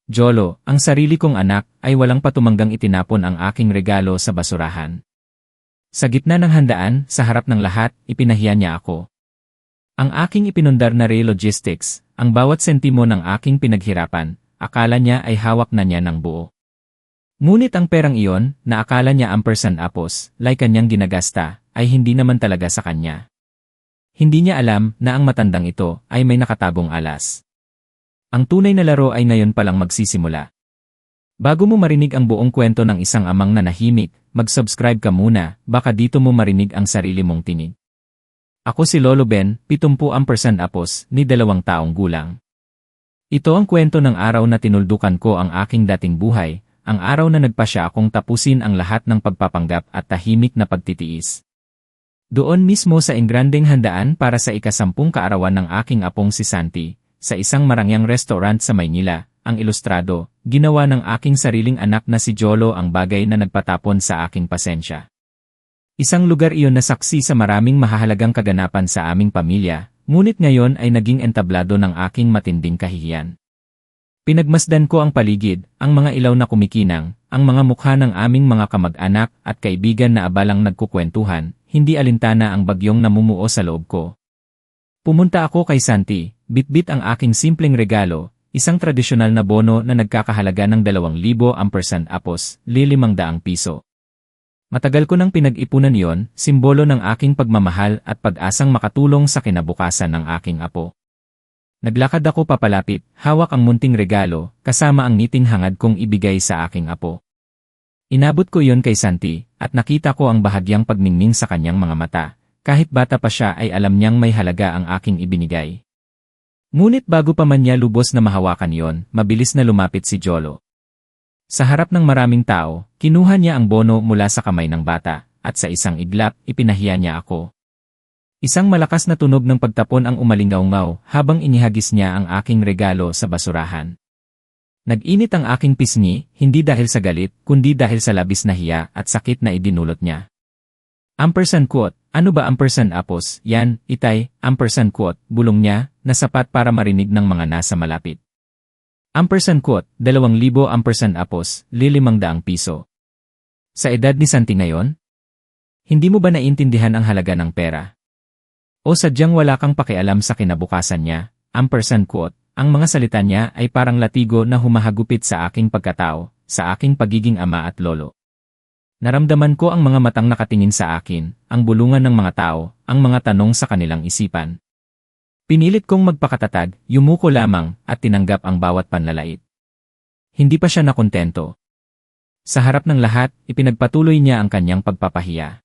Jolo, ang sarili kong anak, ay walang patumanggang itinapon ang aking regalo sa basurahan. Sa gitna ng handaan, sa harap ng lahat, ipinahiya niya ako. Ang aking ipinundar na Ray Logistics, ang bawat sentimo ng aking pinaghirapan, akala niya ay hawak na niya ng buo. Ngunit ang perang iyon, na akala niya ampersand apos, like kanyang ginagasta, ay hindi naman talaga sa kanya. Hindi niya alam na ang matandang ito ay may nakatabong alas. Ang tunay na laro ay ngayon palang magsisimula. Bago mo marinig ang buong kwento ng isang amang nanahimik, mag-subscribe ka muna, baka dito mo marinig ang sarili mong tinig. Ako si Lolo Ben, 70% apos, ni 2 taong gulang. Ito ang kwento ng araw na tinuldukan ko ang aking dating buhay, ang araw na nagpasya akong tapusin ang lahat ng pagpapanggap at tahimik na pagtitiis. Doon mismo sa ingrandeng handaan para sa ika-10 kaarawan ng aking apong si Santi, sa isang marangyang restaurant sa Maynila, ang ilustrado, ginawa ng aking sariling anak na si Jolo ang bagay na nagpatapon sa aking pasensya. Isang lugar iyon na saksi sa maraming mahahalagang kaganapan sa aming pamilya, ngunit ngayon ay naging entablado ng aking matinding kahihiyan. Pinagmasdan ko ang paligid, ang mga ilaw na kumikinang, ang mga mukha ng aming mga kamag-anak at kaibigan na abalang nagkukwentuhan, hindi alintana ang bagyong namumuo sa loob ko. Pumunta ako kay Santi, bitbit ang aking simpleng regalo, isang tradisyonal na bono na nagkakahalaga ng 2,000 ampersand apos, 500 piso. Matagal ko nang pinag-ipunan yon, simbolo ng aking pagmamahal at pag-asang makatulong sa kinabukasan ng aking apo. Naglakad ako papalapit, hawak ang munting regalo, kasama ang ngiting hangad kong ibigay sa aking apo. Inabot ko yon kay Santi, at nakita ko ang bahagyang pagningning sa kanyang mga mata. Kahit bata pa siya ay alam niyang may halaga ang aking ibinigay. Ngunit bago pa man niya lubos na mahawakan yon, mabilis na lumapit si Jolo. Sa harap ng maraming tao, kinuha niya ang bono mula sa kamay ng bata, at sa isang iglap, ipinahiya niya ako. Isang malakas na tunog ng pagtapon ang umalingaw-ngaw habang inihagis niya ang aking regalo sa basurahan. Nag-init ang aking pisngi, hindi dahil sa galit, kundi dahil sa labis na hiya at sakit na idinulot niya. Ampersand quote, ano ba ampersand apos, yan, itay, ampersand quote, bulong niya, na sapat para marinig ng mga nasa malapit. Ampersand quote, 2,000 ampersand apos, 500 piso. Sa edad ni Santi ngayon? Hindi mo ba naiintindihan ang halaga ng pera? O sadyang wala kang pakialam sa kinabukasan niya, ampersand quote, ang mga salita niya ay parang latigo na humahagupit sa aking pagkatao, sa aking pagiging ama at lolo. Naramdaman ko ang mga matang nakatingin sa akin, ang bulungan ng mga tao, ang mga tanong sa kanilang isipan. Pinilit kong magpakatatag, yumuko lamang, at tinanggap ang bawat panlalait. Hindi pa siya nakontento. Sa harap ng lahat, ipinagpatuloy niya ang kanyang pagpapahiya.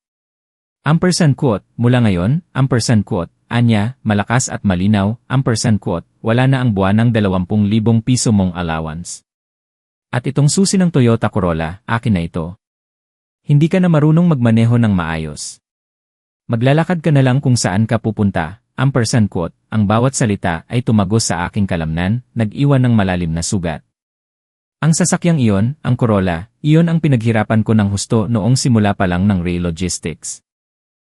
Ampersand quote, mula ngayon, ampersand quote, anya, malakas at malinaw, ampersand quote, wala na ang buwan ng 20,000 piso mong allowance. At itong susi ng Toyota Corolla, akin na ito. Hindi ka na marunong magmaneho ng maayos. Maglalakad ka na lang kung saan ka pupunta, ampersand quote, ang bawat salita ay tumagos sa aking kalamnan, nag-iwan ng malalim na sugat. Ang sasakyang iyon, ang Corolla, iyon ang pinaghirapan ko ng husto noong simula pa lang ng Ray Logistics.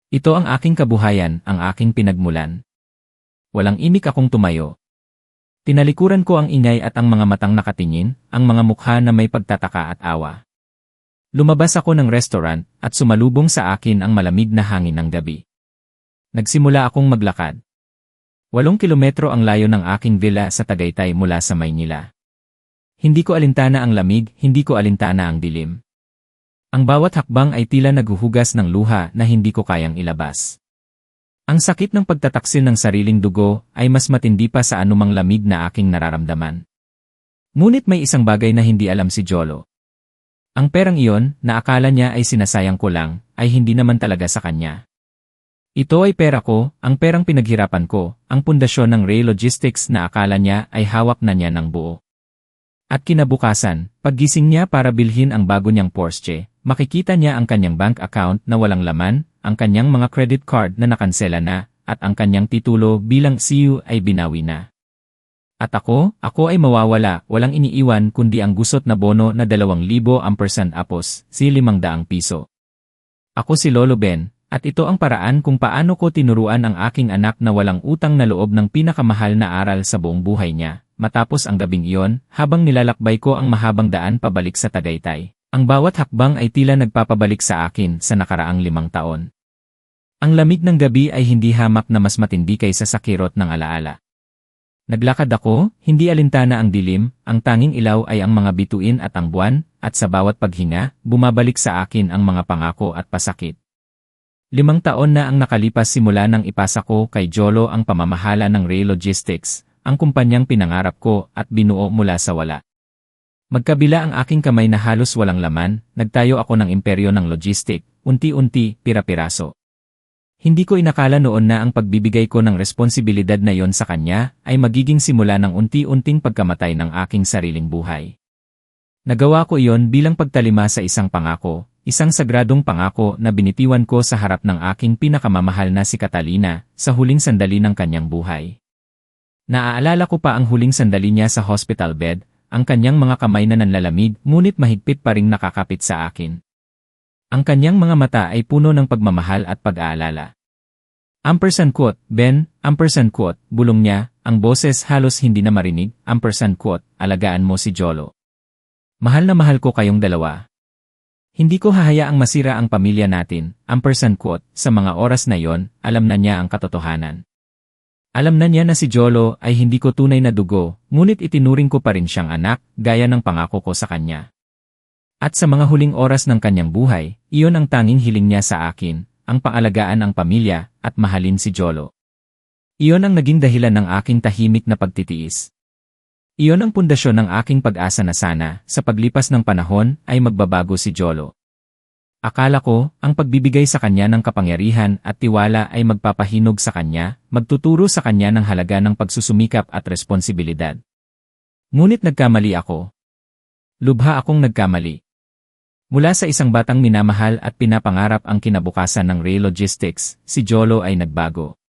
Ito ang aking kabuhayan, ang aking pinagmulan. Walang imik akong tumayo. Tinalikuran ko ang ingay at ang mga matang nakatingin, ang mga mukha na may pagtataka at awa. Lumabas ako ng restaurant at sumalubong sa akin ang malamig na hangin ng gabi. Nagsimula akong maglakad. 8 kilometro ang layo ng aking villa sa Tagaytay mula sa Maynila. Hindi ko alintana ang lamig, hindi ko alintana ang dilim. Ang bawat hakbang ay tila naghuhugas ng luha na hindi ko kayang ilabas. Ang sakit ng pagtataksil ng sariling dugo ay mas matindi pa sa anumang lamig na aking nararamdaman. Ngunit may isang bagay na hindi alam si Jolo. Ang perang iyon, na akala niya ay sinasayang ko lang, ay hindi naman talaga sa kanya. Ito ay pera ko, ang perang pinaghirapan ko, ang pundasyon ng Ray Logistics na akala niya ay hawak na niya ng buo. At kinabukasan, paggising niya para bilhin ang bago niyang Porsche, makikita niya ang kanyang bank account na walang laman, ang kanyang mga credit card na nakansela na, at ang kanyang titulo bilang CEO ay binawi na. At ako ay mawawala, walang iniiwan kundi ang gusot na bono na 2,000 ampersand apos, 500 piso. Ako si Lolo Ben, at ito ang paraan kung paano ko tinuruan ang aking anak na walang utang na loob ng pinakamahal na aral sa buong buhay niya, matapos ang gabing iyon, habang nilalakbay ko ang mahabang daan pabalik sa Tagaytay. Ang bawat hakbang ay tila nagpapabalik sa akin sa nakaraang 5 taon. Ang lamig ng gabi ay hindi hamak na mas matindi kaysa sa kirot ng alaala. Naglakad ako, hindi alintana ang dilim, ang tanging ilaw ay ang mga bituin at ang buwan, at sa bawat paghinga, bumabalik sa akin ang mga pangako at pasakit. 5 taon na ang nakalipas simula nang ipasa ko kay Jolo ang pamamahala ng Ray Logistics, ang kumpanyang pinangarap ko at binuo mula sa wala. Magkabila ang aking kamay na halos walang laman, nagtayo ako ng imperyo ng logistic, unti-unti, pira-piraso. Hindi ko inakala noon na ang pagbibigay ko ng responsibilidad na yon sa kanya ay magiging simula ng unti-unting pagkamatay ng aking sariling buhay. Nagawa ko iyon bilang pagtalima sa isang pangako, isang sagradong pangako na binitiwan ko sa harap ng aking pinakamamahal na si Catalina sa huling sandali ng kanyang buhay. Naaalala ko pa ang huling sandali niya sa hospital bed, ang kanyang mga kamay na nanlalamig ngunit mahigpit pa ring nakakapit sa akin. Ang kanyang mga mata ay puno ng pagmamahal at pag-aalala. Quote, Ben, quote, bulong niya, ang boses halos hindi na marinig, quote, alagaan mo si Jolo. Mahal na mahal ko kayong dalawa. Hindi ko hahayaang masira ang pamilya natin, quote, sa mga oras na yon, alam na niya ang katotohanan. Alam na niya na si Jolo ay hindi ko tunay na dugo, ngunit itinuring ko pa rin siyang anak, gaya ng pangako ko sa kanya. At sa mga huling oras ng kanyang buhay, iyon ang tanging hiling niya sa akin, ang paalagaan ang pamilya, at mahalin si Jolo. Iyon ang naging dahilan ng aking tahimik na pagtitiis. Iyon ang pundasyon ng aking pag-asa na sana, sa paglipas ng panahon, ay magbabago si Jolo. Akala ko, ang pagbibigay sa kanya ng kapangyarihan at tiwala ay magpapahinog sa kanya, magtuturo sa kanya ng halaga ng pagsusumikap at responsibilidad. Ngunit nagkamali ako. Lubha akong nagkamali. Mula sa isang batang minamahal at pinapangarap ang kinabukasan ng Ray Logistics, si Jolo ay nagbago.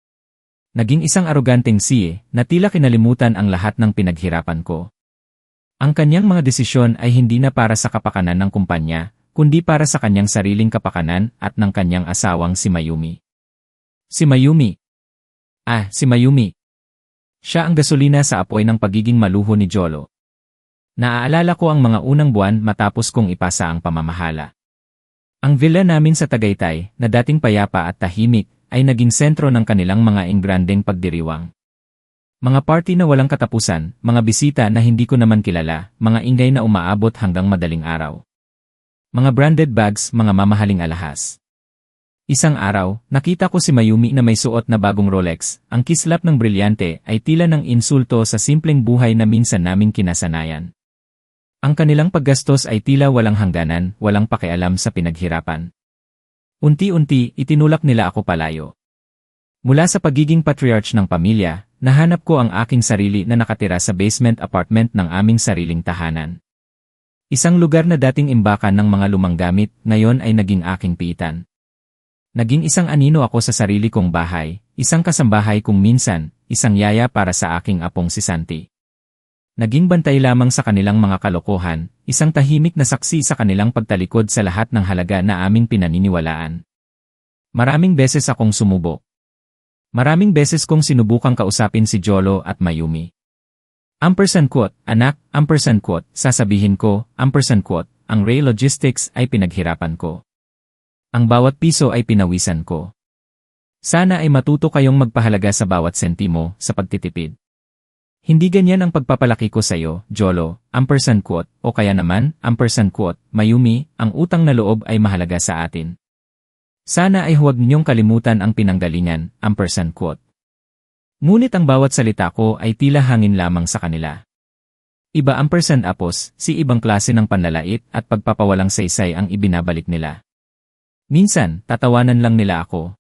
Naging isang aroganteng siye na tila kinalimutan ang lahat ng pinaghirapan ko. Ang kanyang mga desisyon ay hindi na para sa kapakanan ng kumpanya, kundi para sa kanyang sariling kapakanan at ng kanyang asawang si Mayumi. Si Mayumi. Si Mayumi. Siya ang gasolina sa apoy ng pagiging maluho ni Jolo. Naaalala ko ang mga unang buwan matapos kong ipasa ang pamamahala. Ang villa namin sa Tagaytay, na dating payapa at tahimik, ay naging sentro ng kanilang mga engrandeng pagdiriwang. Mga party na walang katapusan, mga bisita na hindi ko naman kilala, mga ingay na umaabot hanggang madaling araw. Mga branded bags, mga mamahaling alahas. Isang araw, nakita ko si Mayumi na may suot na bagong Rolex. Ang kislap ng brilyante ay tila ng insulto sa simpleng buhay na minsan naming kinasanayan. Ang kanilang paggastos ay tila walang hangganan, walang pakialam sa pinaghirapan. Unti-unti, itinulak nila ako palayo. Mula sa pagiging patriarch ng pamilya, nahanap ko ang aking sarili na nakatira sa basement apartment ng aming sariling tahanan. Isang lugar na dating imbakan ng mga lumang gamit, ngayon ay naging aking piitan. Naging isang anino ako sa sarili kong bahay, isang kasambahay kung minsan, isang yaya para sa aking apong si Santi. Naging bantay lamang sa kanilang mga kalokohan, isang tahimik na saksi sa kanilang pagtalikod sa lahat ng halaga na aming pinaniniwalaan. Maraming beses akong sumubok. Maraming beses kong sinubukang kausapin si Jolo at Mayumi. Quote, anak, quote, sasabihin ko, quote, ang Ray Logistics ay pinaghirapan ko. Ang bawat piso ay pinawisan ko. Sana ay matuto kayong magpahalaga sa bawat sentimo sa pagtitipid. Hindi ganyan ang pagpapalaki ko sa iyo, Jolo, quote, o kaya naman, quote, Mayumi, ang utang na loob ay mahalaga sa atin. Sana ay huwag ninyong kalimutan ang pinanggalingan, quote. Ngunit ang bawat salita ko ay tila hangin lamang sa kanila. Iba apos, si ibang klase ng panlalait at pagpapawalang saysay ang ibinabalik nila. Minsan, tatawanan lang nila ako.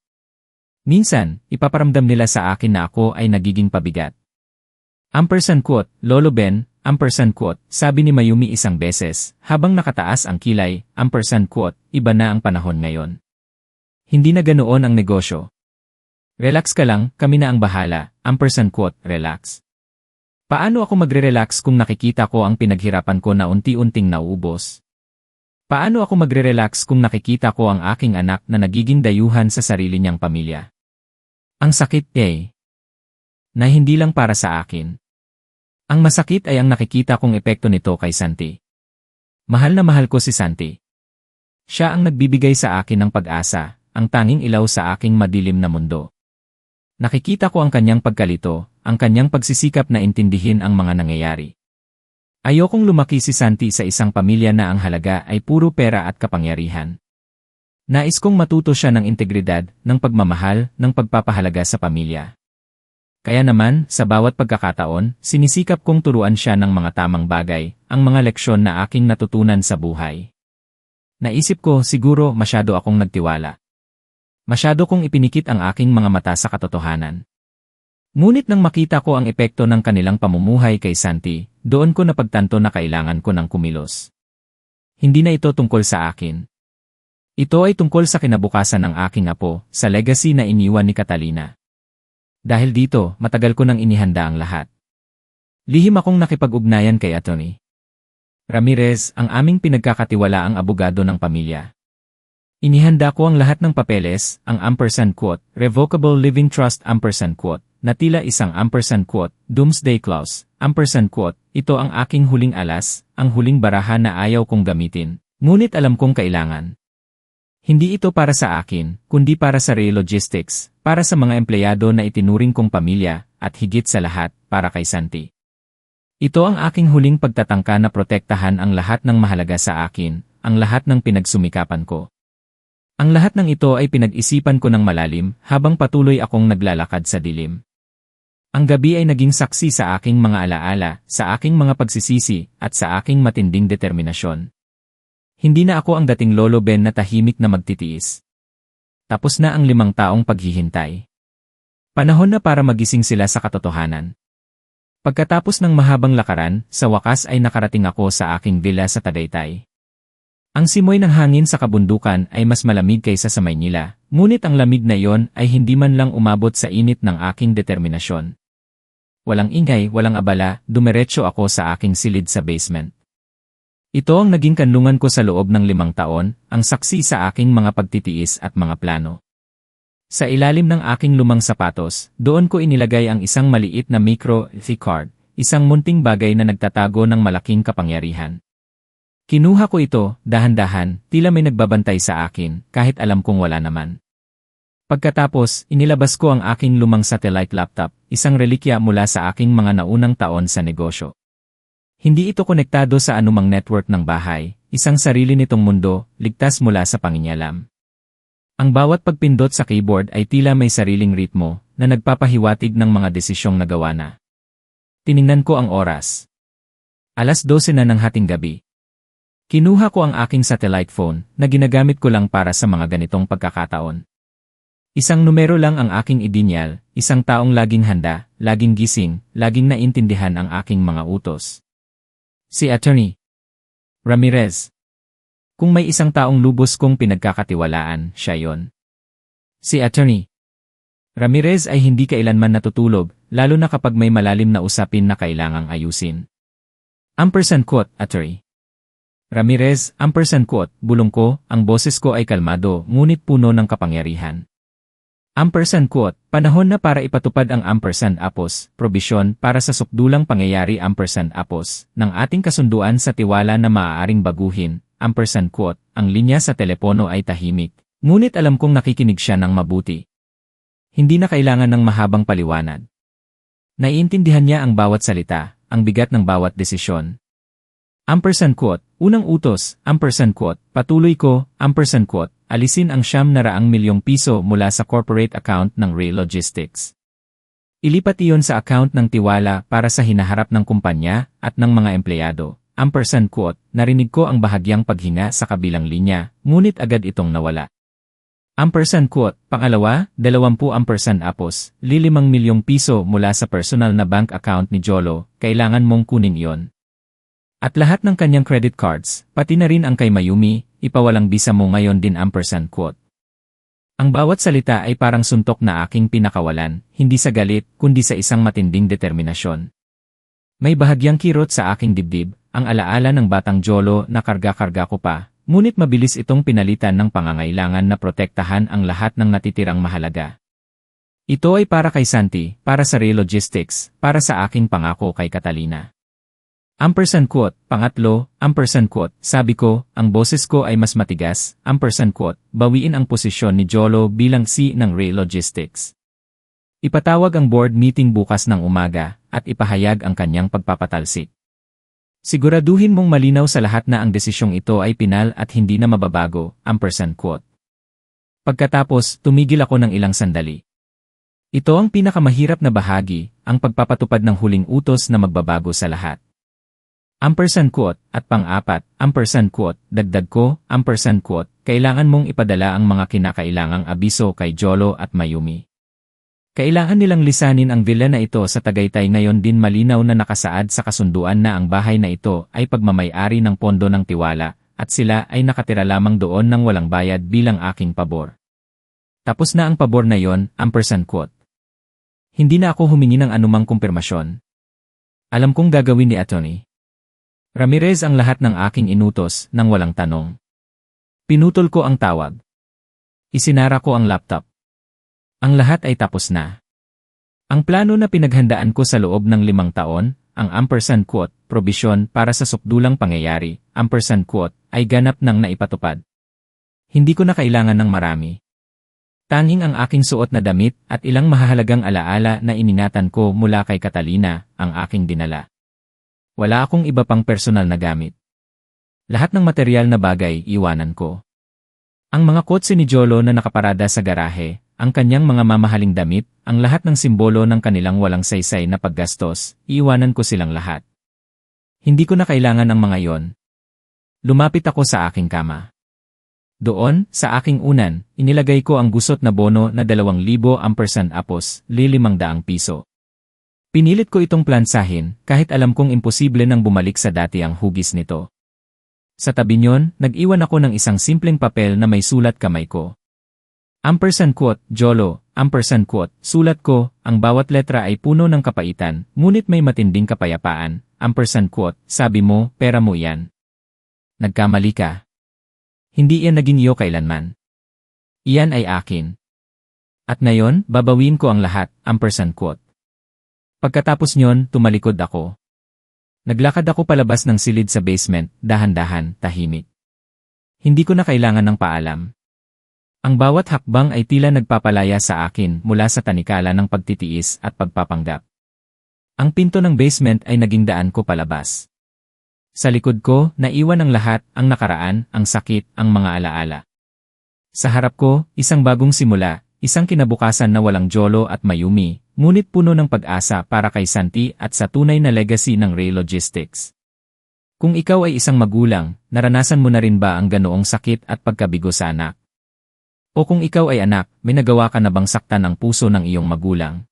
Minsan, ipaparamdam nila sa akin na ako ay nagiging pabigat. Quote, Lolo Ben, quote, sabi ni Mayumi isang beses, habang nakataas ang kilay, quote, iba na ang panahon ngayon. Hindi na ganoon ang negosyo. Relax ka lang, kami na ang bahala, quote, relax. Paano ako magre-relax kung nakikita ko ang pinaghirapan ko na unti-unting nauubos? Paano ako magre-relax kung nakikita ko ang aking anak na nagiging dayuhan sa sarili niyang pamilya? Ang sakit, na hindi lang para sa akin. Ang masakit ay ang nakikita kong epekto nito kay Santi. Mahal na mahal ko si Santi. Siya ang nagbibigay sa akin ng pag-asa, ang tanging ilaw sa aking madilim na mundo. Nakikita ko ang kanyang pagkalito, ang kanyang pagsisikap na intindihin ang mga nangyayari. Ayokong lumaki si Santi sa isang pamilya na ang halaga ay puro pera at kapangyarihan. Nais kong matuto siya ng integridad, ng pagmamahal, ng pagpapahalaga sa pamilya. Kaya naman, sa bawat pagkakataon, sinisikap kong turuan siya ng mga tamang bagay, ang mga leksyon na aking natutunan sa buhay. Naisip ko, siguro masyado akong nagtiwala. Masyado kong ipinikit ang aking mga mata sa katotohanan. Ngunit nang makita ko ang epekto ng kanilang pamumuhay kay Santi, doon ko napagtanto na kailangan ko ng kumilos. Hindi na ito tungkol sa akin. Ito ay tungkol sa kinabukasan ng aking apo, sa legacy na iniwan ni Catalina. Dahil dito, matagal ko nang inihanda ang lahat. Lihim akong nakipag-ugnayan kay Atty. Ramirez, ang aming pinagkakatiwalaang abogado ng pamilya. Inihanda ko ang lahat ng papeles, ang #quote, Revocable Living Trust #quote, na tila isang #quote, Doomsday Clause, #quote, ito ang aking huling alas, ang huling baraha na ayaw kong gamitin, ngunit alam kong kailangan. Hindi ito para sa akin, kundi para sa Ray Logistics, para sa mga empleyado na itinuring kong pamilya, at higit sa lahat, para kay Santi. Ito ang aking huling pagtatangka na protektahan ang lahat ng mahalaga sa akin, ang lahat ng pinagsumikapan ko. Ang lahat ng ito ay pinag-isipan ko ng malalim habang patuloy akong naglalakad sa dilim. Ang gabi ay naging saksi sa aking mga alaala, sa aking mga pagsisisi, at sa aking matinding determinasyon. Hindi na ako ang dating Lolo Ben na tahimik na magtitiis. Tapos na ang 5 taong paghihintay. Panahon na para magising sila sa katotohanan. Pagkatapos ng mahabang lakaran, sa wakas ay nakarating ako sa aking villa sa Tagaytay. Ang simoy ng hangin sa kabundukan ay mas malamig kaysa sa Maynila, ngunit ang lamig na iyon ay hindi man lang umabot sa init ng aking determinasyon. Walang ingay, walang abala, dumiretso ako sa aking silid sa basement. Ito ang naging kanlungan ko sa loob ng 5 taon, ang saksi sa aking mga pagtitiis at mga plano. Sa ilalim ng aking lumang sapatos, doon ko inilagay ang isang maliit na micro SD card, isang munting bagay na nagtatago ng malaking kapangyarihan. Kinuha ko ito, dahan-dahan, tila may nagbabantay sa akin, kahit alam kong wala naman. Pagkatapos, inilabas ko ang aking lumang satellite laptop, isang relikya mula sa aking mga naunang taon sa negosyo. Hindi ito konektado sa anumang network ng bahay, isang sarili nitong mundo, ligtas mula sa pangingialam. Ang bawat pagpindot sa keyboard ay tila may sariling ritmo, na nagpapahiwatig ng mga desisyong nagawa na. Tiningnan ko ang oras. 12:00 na ng hating gabi. Kinuha ko ang aking satellite phone, na ginagamit ko lang para sa mga ganitong pagkakataon. Isang numero lang ang aking idinyal, isang taong laging handa, laging gising, laging naintindihan ang aking mga utos. Si Atty. Ramirez. Kung may isang taong lubos kong pinagkakatiwalaan, siya yon. Si Atty. Ramirez ay hindi kailanman natutulog, lalo na kapag may malalim na usapin na kailangang ayusin. #quote, Atty. Ramirez, #quote, bulong ko, ang boses ko ay kalmado, ngunit puno ng kapangyarihan. #quote, panahon na para ipatupad ang #apos, probisyon para sa sukdulang pangyayari #apos, ng ating kasunduan sa tiwala na maaaring baguhin, #quote, ang linya sa telepono ay tahimik, ngunit alam kong nakikinig siya ng mabuti. Hindi na kailangan ng mahabang paliwanag. Naiintindihan niya ang bawat salita, ang bigat ng bawat desisyon. #quote, unang utos, #quote, patuloy ko, #quote, alisin ang 900 milyong piso mula sa corporate account ng Ray Logistics. Ilipat iyon sa account ng tiwala para sa hinaharap ng kumpanya at ng mga empleyado, #quote, narinig ko ang bahagyang paghinga sa kabilang linya, ngunit agad itong nawala. #quote, pangalawa, 20 apos, 5 milyong piso mula sa personal na bank account ni Jolo, kailangan mong kunin iyon. At lahat ng kanyang credit cards, pati na rin ang kay Mayumi, ipawalang bisa mo ngayon din #quote. Ang bawat salita ay parang suntok na aking pinakawalan, hindi sa galit, kundi sa isang matinding determinasyon. May bahagyang kirot sa aking dibdib, ang alaala ng batang Jolo na karga-karga ko pa, ngunit mabilis itong pinalitan ng pangangailangan na protektahan ang lahat ng natitirang mahalaga. Ito ay para kay Santi, para sa Ray Logistics, para sa aking pangako kay Catalina. Ampersand quote, pangatlo, ampersand quote, sabi ko, ang boses ko ay mas matigas, ampersand quote, bawiin ang posisyon ni Jolo bilang C ng Ray Logistics. Ipatawag ang board meeting bukas ng umaga, at ipahayag ang kanyang pagpapatalsik. Siguraduhin mong malinaw sa lahat na ang desisyong ito ay pinal at hindi na mababago, ampersand quote. Pagkatapos, tumigil ako ng ilang sandali. Ito ang pinakamahirap na bahagi, ang pagpapatupad ng huling utos na magbabago sa lahat. Ampersand quote, at pang-apat, ampersand quote, dagdag ko, ampersand quote, kailangan mong ipadala ang mga kinakailangang abiso kay Jolo at Mayumi. Kailangan nilang lisanin ang villa na ito sa Tagaytay ngayon din malinaw na nakasaad sa kasunduan na ang bahay na ito ay pagmamay-ari ng Pondo ng Tiwala at sila ay nakatira lamang doon ng walang bayad bilang aking pabor. Tapos na ang pabor na yon, ampersand quote. Hindi na ako humingi ng anumang kumpirmasyon. Alam kong gagawin ni Atty. Ramirez ang lahat ng aking inutos nang walang tanong. Pinutol ko ang tawag. Isinara ko ang laptop. Ang lahat ay tapos na. Ang plano na pinaghandaan ko sa loob ng 5 taon, ang ampersand quote, probisyon para sa sukdulang pangyayari, ampersand quote, ay ganap nang naipatupad. Hindi ko na kailangan ng marami. Tanging ang aking suot na damit at ilang mahahalagang alaala na ininatan ko mula kay Catalina, ang aking dinala. Wala akong iba pang personal na gamit. Lahat ng material na bagay iwanan ko. Ang mga kotse ni Jolo na nakaparada sa garahe, ang kanyang mga mamahaling damit, ang lahat ng simbolo ng kanilang walang saysay na paggastos, iiwanan ko silang lahat. Hindi ko na kailangan ang mga yon. Lumapit ako sa aking kama. Doon, sa aking unan, inilagay ko ang gusot na bono na 2,000 ampersand apos, 500 piso. Pinilit ko itong plansahin, kahit alam kong imposible nang bumalik sa dati ang hugis nito. Sa tabi niyon, nag-iwan ako ng isang simpleng papel na may sulat kamay ko. Ampersand quote, Jolo, ampersand quote, sulat ko, ang bawat letra ay puno ng kapaitan, ngunit may matinding kapayapaan, ampersand quote, sabi mo, pera mo yan. Nagkamali ka. Hindi yan naging iyo kailanman. Iyan ay akin. At ngayon, babawin ko ang lahat, ampersand quote. Pagkatapos nyon, tumalikod ako. Naglakad ako palabas ng silid sa basement, dahan-dahan, tahimik. Hindi ko na kailangan ng paalam. Ang bawat hakbang ay tila nagpapalaya sa akin mula sa tanikala ng pagtitiis at pagpapanggap. Ang pinto ng basement ay naging daan ko palabas. Sa likod ko, naiwan ang lahat, ang nakaraan, ang sakit, ang mga alaala. Sa harap ko, isang bagong simula, isang kinabukasan na walang Jolo at Mayumi, ngunit puno ng pag-asa para kay Santi at sa tunay na legacy ng Ray Logistics. Kung ikaw ay isang magulang, naranasan mo na rin ba ang ganoong sakit at pagkabigo sa anak? O kung ikaw ay anak, may nagawa ka na bang saktan ang puso ng iyong magulang?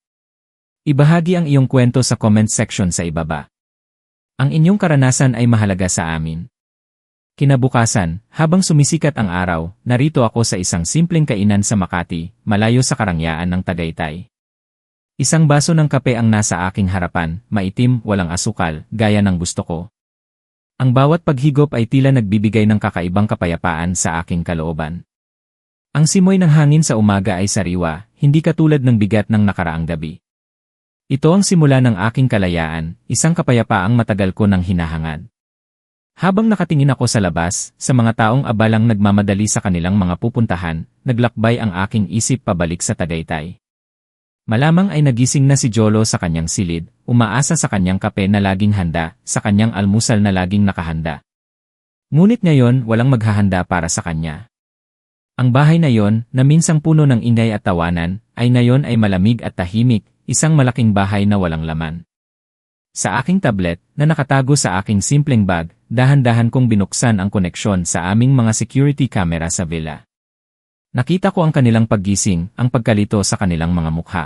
Ibahagi ang iyong kwento sa comment section sa ibaba. Ang inyong karanasan ay mahalaga sa amin. Kinabukasan, habang sumisikat ang araw, narito ako sa isang simpleng kainan sa Makati, malayo sa karangyaan ng Tagaytay. Isang baso ng kape ang nasa aking harapan, maitim, walang asukal, gaya ng gusto ko. Ang bawat paghigop ay tila nagbibigay ng kakaibang kapayapaan sa aking kalooban. Ang simoy ng hangin sa umaga ay sariwa, hindi katulad ng bigat ng nakaraang gabi. Ito ang simula ng aking kalayaan, isang kapayapaang matagal ko nang hinahangad. Habang nakatingin ako sa labas, sa mga taong abalang nagmamadali sa kanilang mga pupuntahan, naglakbay ang aking isip pabalik sa Tagaytay. Malamang ay nagising na si Jolo sa kanyang silid, umaasa sa kanyang kape na laging handa, sa kanyang almusal na laging nakahanda. Ngunit ngayon walang maghahanda para sa kanya. Ang bahay na yon, na minsang puno ng ingay at tawanan, ay ngayon ay malamig at tahimik, isang malaking bahay na walang laman. Sa aking tablet, na nakatago sa aking simpleng bag, dahan-dahan kong binuksan ang koneksyon sa aming mga security camera sa villa. Nakita ko ang kanilang paggising, ang pagkalito sa kanilang mga mukha.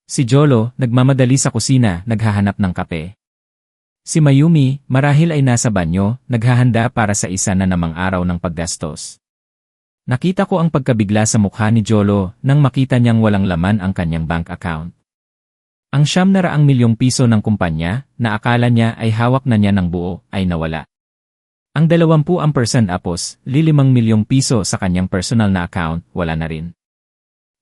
Si Jolo, nagmamadali sa kusina, naghahanap ng kape. Si Mayumi, marahil ay nasa banyo, naghahanda para sa isa na namang araw ng paggastos. Nakita ko ang pagkabigla sa mukha ni Jolo nang makita niyang walang laman ang kanyang bank account. Ang 700 milyong piso ng kumpanya, na akala niya ay hawak na niya ng buo, ay nawala. Ang 20% apos, 5 milyong piso sa kanyang personal na account, wala na rin.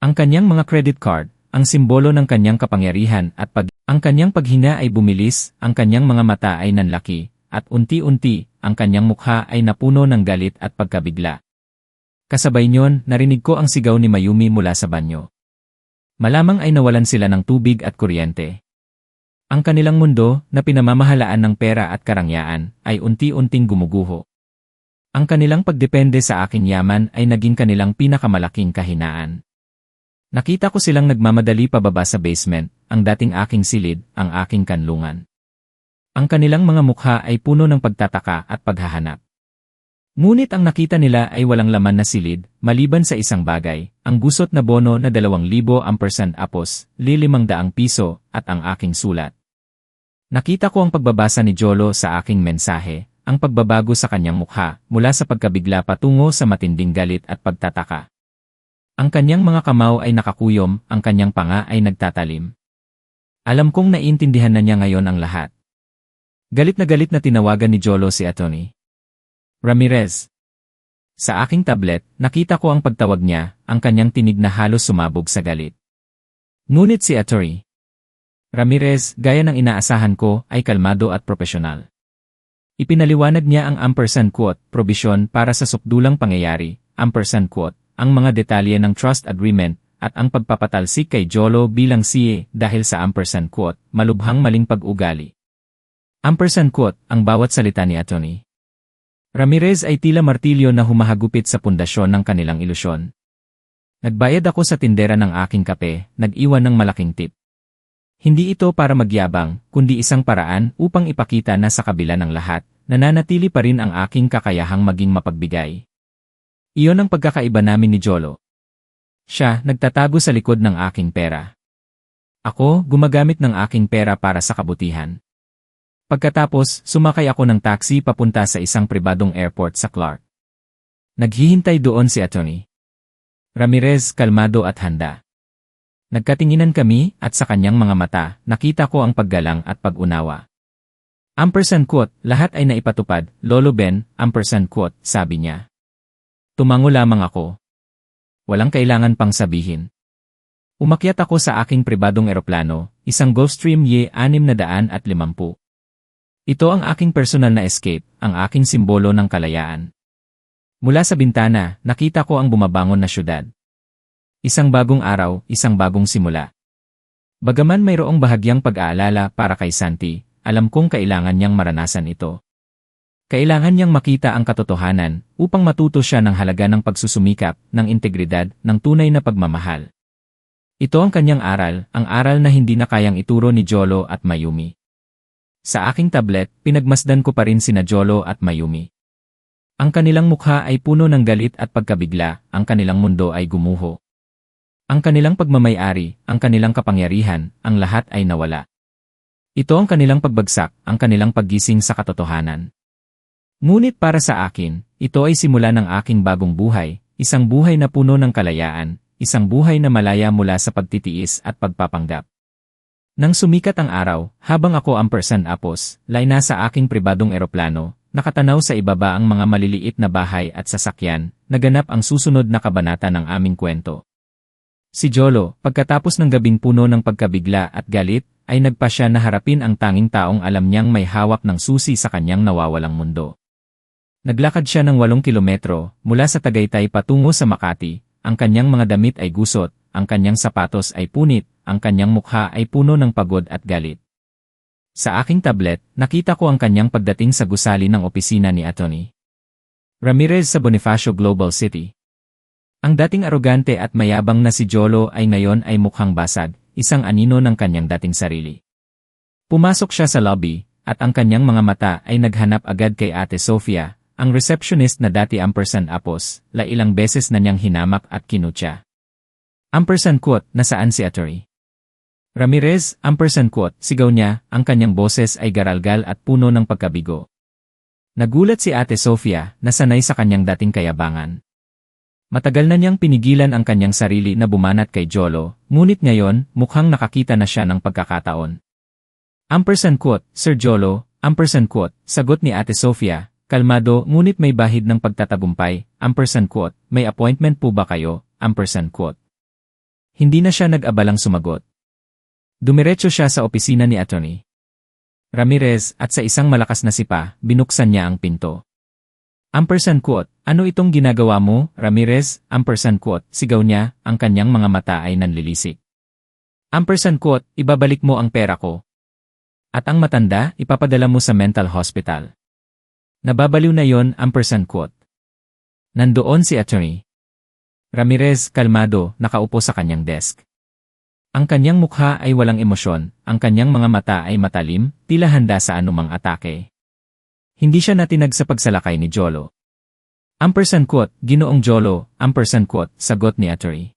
Ang kanyang mga credit card, ang simbolo ng kanyang kapangyarihan at ang kanyang paghinga ay bumilis, ang kanyang mga mata ay nanlaki, at unti-unti, ang kanyang mukha ay napuno ng galit at pagkabigla. Kasabay niyon, narinig ko ang sigaw ni Mayumi mula sa banyo. Malamang ay nawalan sila ng tubig at kuryente. Ang kanilang mundo, na pinamamahalaan ng pera at karangyaan, ay unti-unting gumuguho. Ang kanilang pagdepende sa aking yaman ay naging kanilang pinakamalaking kahinaan. Nakita ko silang nagmamadali pababa sa basement, ang dating aking silid, ang aking kanlungan. Ang kanilang mga mukha ay puno ng pagtataka at paghahanap. Ngunit ang nakita nila ay walang laman na silid, maliban sa isang bagay, ang gusot na bono na 2,000 ampersand apos, ₱500 at ang aking sulat. Nakita ko ang pagbabasa ni Jolo sa aking mensahe, ang pagbabago sa kanyang mukha, mula sa pagkabigla patungo sa matinding galit at pagtataka. Ang kanyang mga kamao ay nakakuyom, ang kanyang panga ay nagtatalim. Alam kong naiintindihan na niya ngayon ang lahat. Galit na tinawagan ni Jolo si Atty. Ramirez. Sa aking tablet, nakita ko ang pagtawag niya, ang kanyang tinig na halos sumabog sa galit. Ngunit si Atty. Ramirez, gaya ng inaasahan ko, ay kalmado at propesyonal. Ipinaliwanag niya ang ampersand quote, probisyon para sa sukdulang pangyayari, ampersand quote, ang mga detalye ng trust agreement, at ang pagpapatalsik kay Jolo bilang CA dahil sa ampersand quote, malubhang maling pag-ugali. Ampersand quote, ang bawat salita ni Atty. Ramirez ay tila martilyo na humahagupit sa pundasyon ng kanilang ilusyon. Nagbayad ako sa tindera ng aking kape, nag-iwan ng malaking tip. Hindi ito para magyabang, kundi isang paraan upang ipakita na sa kabila ng lahat, nananatili pa rin ang aking kakayahang maging mapagbigay. Iyon ang pagkakaiba namin ni Jolo. Siya, nagtatago sa likod ng aking pera. Ako, gumagamit ng aking pera para sa kabutihan. Pagkatapos, sumakay ako ng taxi papunta sa isang pribadong airport sa Clark. Naghihintay doon si Atty. Ramirez, kalmado at handa. Nagkatinginan kami, at sa kanyang mga mata, nakita ko ang paggalang at pag-unawa. Ampersand quote, lahat ay naipatupad, Lolo Ben, ampersand quote, sabi niya. Tumango lamang ako. Walang kailangan pang sabihin. Umakyat ako sa aking pribadong eroplano, isang Gulfstream Y-650. Ito ang aking personal na escape, ang aking simbolo ng kalayaan. Mula sa bintana, nakita ko ang bumabangon na syudad. Isang bagong araw, isang bagong simula. Bagaman mayroong bahagyang pag-aalala para kay Santi, alam kong kailangan niyang maranasan ito. Kailangan niyang makita ang katotohanan upang matuto siya ng halaga ng pagsusumikap, ng integridad, ng tunay na pagmamahal. Ito ang kanyang aral, ang aral na hindi na kayang ituro ni Jolo at Mayumi. Sa aking tablet, pinagmasdan ko pa rin sina Jolo at Mayumi. Ang kanilang mukha ay puno ng galit at pagkabigla, ang kanilang mundo ay gumuho. Ang kanilang pagmamayari, ang kanilang kapangyarihan, ang lahat ay nawala. Ito ang kanilang pagbagsak, ang kanilang paggising sa katotohanan. Ngunit para sa akin, ito ay simula ng aking bagong buhay, isang buhay na puno ng kalayaan, isang buhay na malaya mula sa pagtitiis at pagpapanggap. Nang sumikat ang araw, habang ako ampersand apos, lay sa aking pribadong eroplano, nakatanaw sa ibaba ang mga maliliit na bahay at sasakyan, naganap ang susunod na kabanata ng aming kwento. Si Jolo, pagkatapos ng gabing puno ng pagkabigla at galit, ay nagpa siya na harapin ang tanging taong alam niyang may hawak ng susi sa kanyang nawawalang mundo. Naglakad siya ng 8 kilometro, mula sa Tagaytay patungo sa Makati, ang kanyang mga damit ay gusot, ang kanyang sapatos ay punit, ang kanyang mukha ay puno ng pagod at galit. Sa aking tablet, nakita ko ang kanyang pagdating sa gusali ng opisina ni Atty. Ramirez sa Bonifacio Global City. Ang dating arogante at mayabang na si Jolo ay ngayon ay mukhang basag, isang anino ng kanyang dating sarili. Pumasok siya sa lobby, at ang kanyang mga mata ay naghanap agad kay Ate Sofia, ang receptionist na dati ampersand apos, ilang beses na niyang hinamak at kinutya. Ampersand quote, nasaan si Atty. Ramirez, ampersand quote, sigaw niya, ang kanyang boses ay garalgal at puno ng pagkabigo. Nagulat si Ate Sofia, na sanay sa kanyang dating kayabangan. Matagal na niyang pinigilan ang kanyang sarili na bumanat kay Jolo, ngunit ngayon, mukhang nakakita na siya ng pagkakataon. Ampersand quote, Sir Jolo, ampersand quote, sagot ni Ate Sofia, kalmado ngunit may bahid ng pagtatagumpay, ampersand quote, may appointment po ba kayo, ampersand quote. Hindi na siya nag-abalang sumagot. Dumiretso siya sa opisina ni Atty. Ramirez at sa isang malakas na sipa, binuksan niya ang pinto. Ampersand quote, ano itong ginagawa mo, Ramirez? Ampersand quote, sigaw niya, ang kanyang mga mata ay nanlilisik. Ampersand quote, ibabalik mo ang pera ko. At ang matanda, ipapadala mo sa mental hospital. Nababaliw na yon, ampersand quote. Nandoon si Atty. Ramirez, kalmado, nakaupo sa kanyang desk. Ang kanyang mukha ay walang emosyon, ang kanyang mga mata ay matalim, tila handa sa anumang atake. Hindi siya natinag sa pagsalakay ni Jolo. Ampersand quote, Ginoong Jolo, ampersand quote, sagot ni Atty.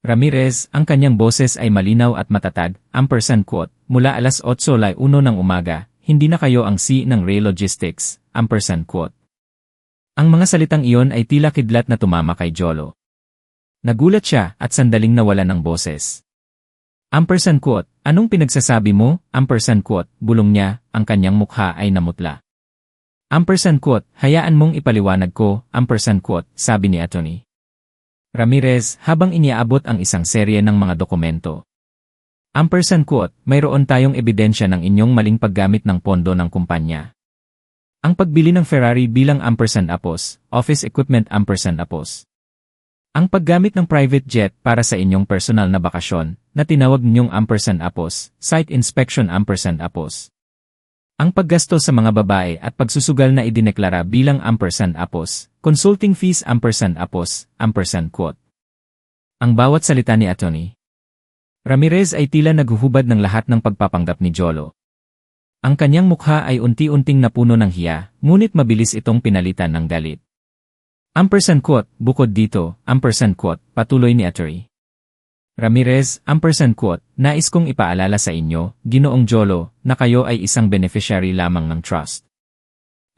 Ramirez, ang kanyang boses ay malinaw at matatag, ampersand quote, mula alas 8:01 ng umaga, hindi na kayo ang C ng Ray Logistics, ampersand quote. Ang mga salitang iyon ay tila kidlat na tumama kay Jolo. Nagulat siya at sandaling nawala ng boses. Ampersand quote, anong pinagsasabi mo? Ampersand quote, bulong niya, ang kanyang mukha ay namutla. Ampersand quote, hayaan mong ipaliwanag ko, ampersand quote, sabi ni Atty. Ramirez habang iniaabot ang isang serye ng mga dokumento. Ampersand quote, mayroon tayong ebidensya ng inyong maling paggamit ng pondo ng kumpanya. Ang pagbili ng Ferrari bilang ampersand apos, office equipment ampersand apos. Ang paggamit ng private jet para sa inyong personal na bakasyon, na tinawag ninyong ampersand apos, site inspection ampersand apos. Ang paggasto sa mga babae at pagsusugal na idineklara bilang ampersand apos, consulting fees ampersand apos, ampersand quote. Ang bawat salita ni Atty. Ramirez ay tila naghuhubad ng lahat ng pagpapanggap ni Jolo. Ang kanyang mukha ay unti-unting napuno ng hiya, ngunit mabilis itong pinalitan ng galit. Ampersand quote, bukod dito, ampersand quote, patuloy ni Atty. Ramirez, ampersand quote, nais kong ipaalala sa inyo, Ginoong Jolo, na kayo ay isang beneficiary lamang ng trust.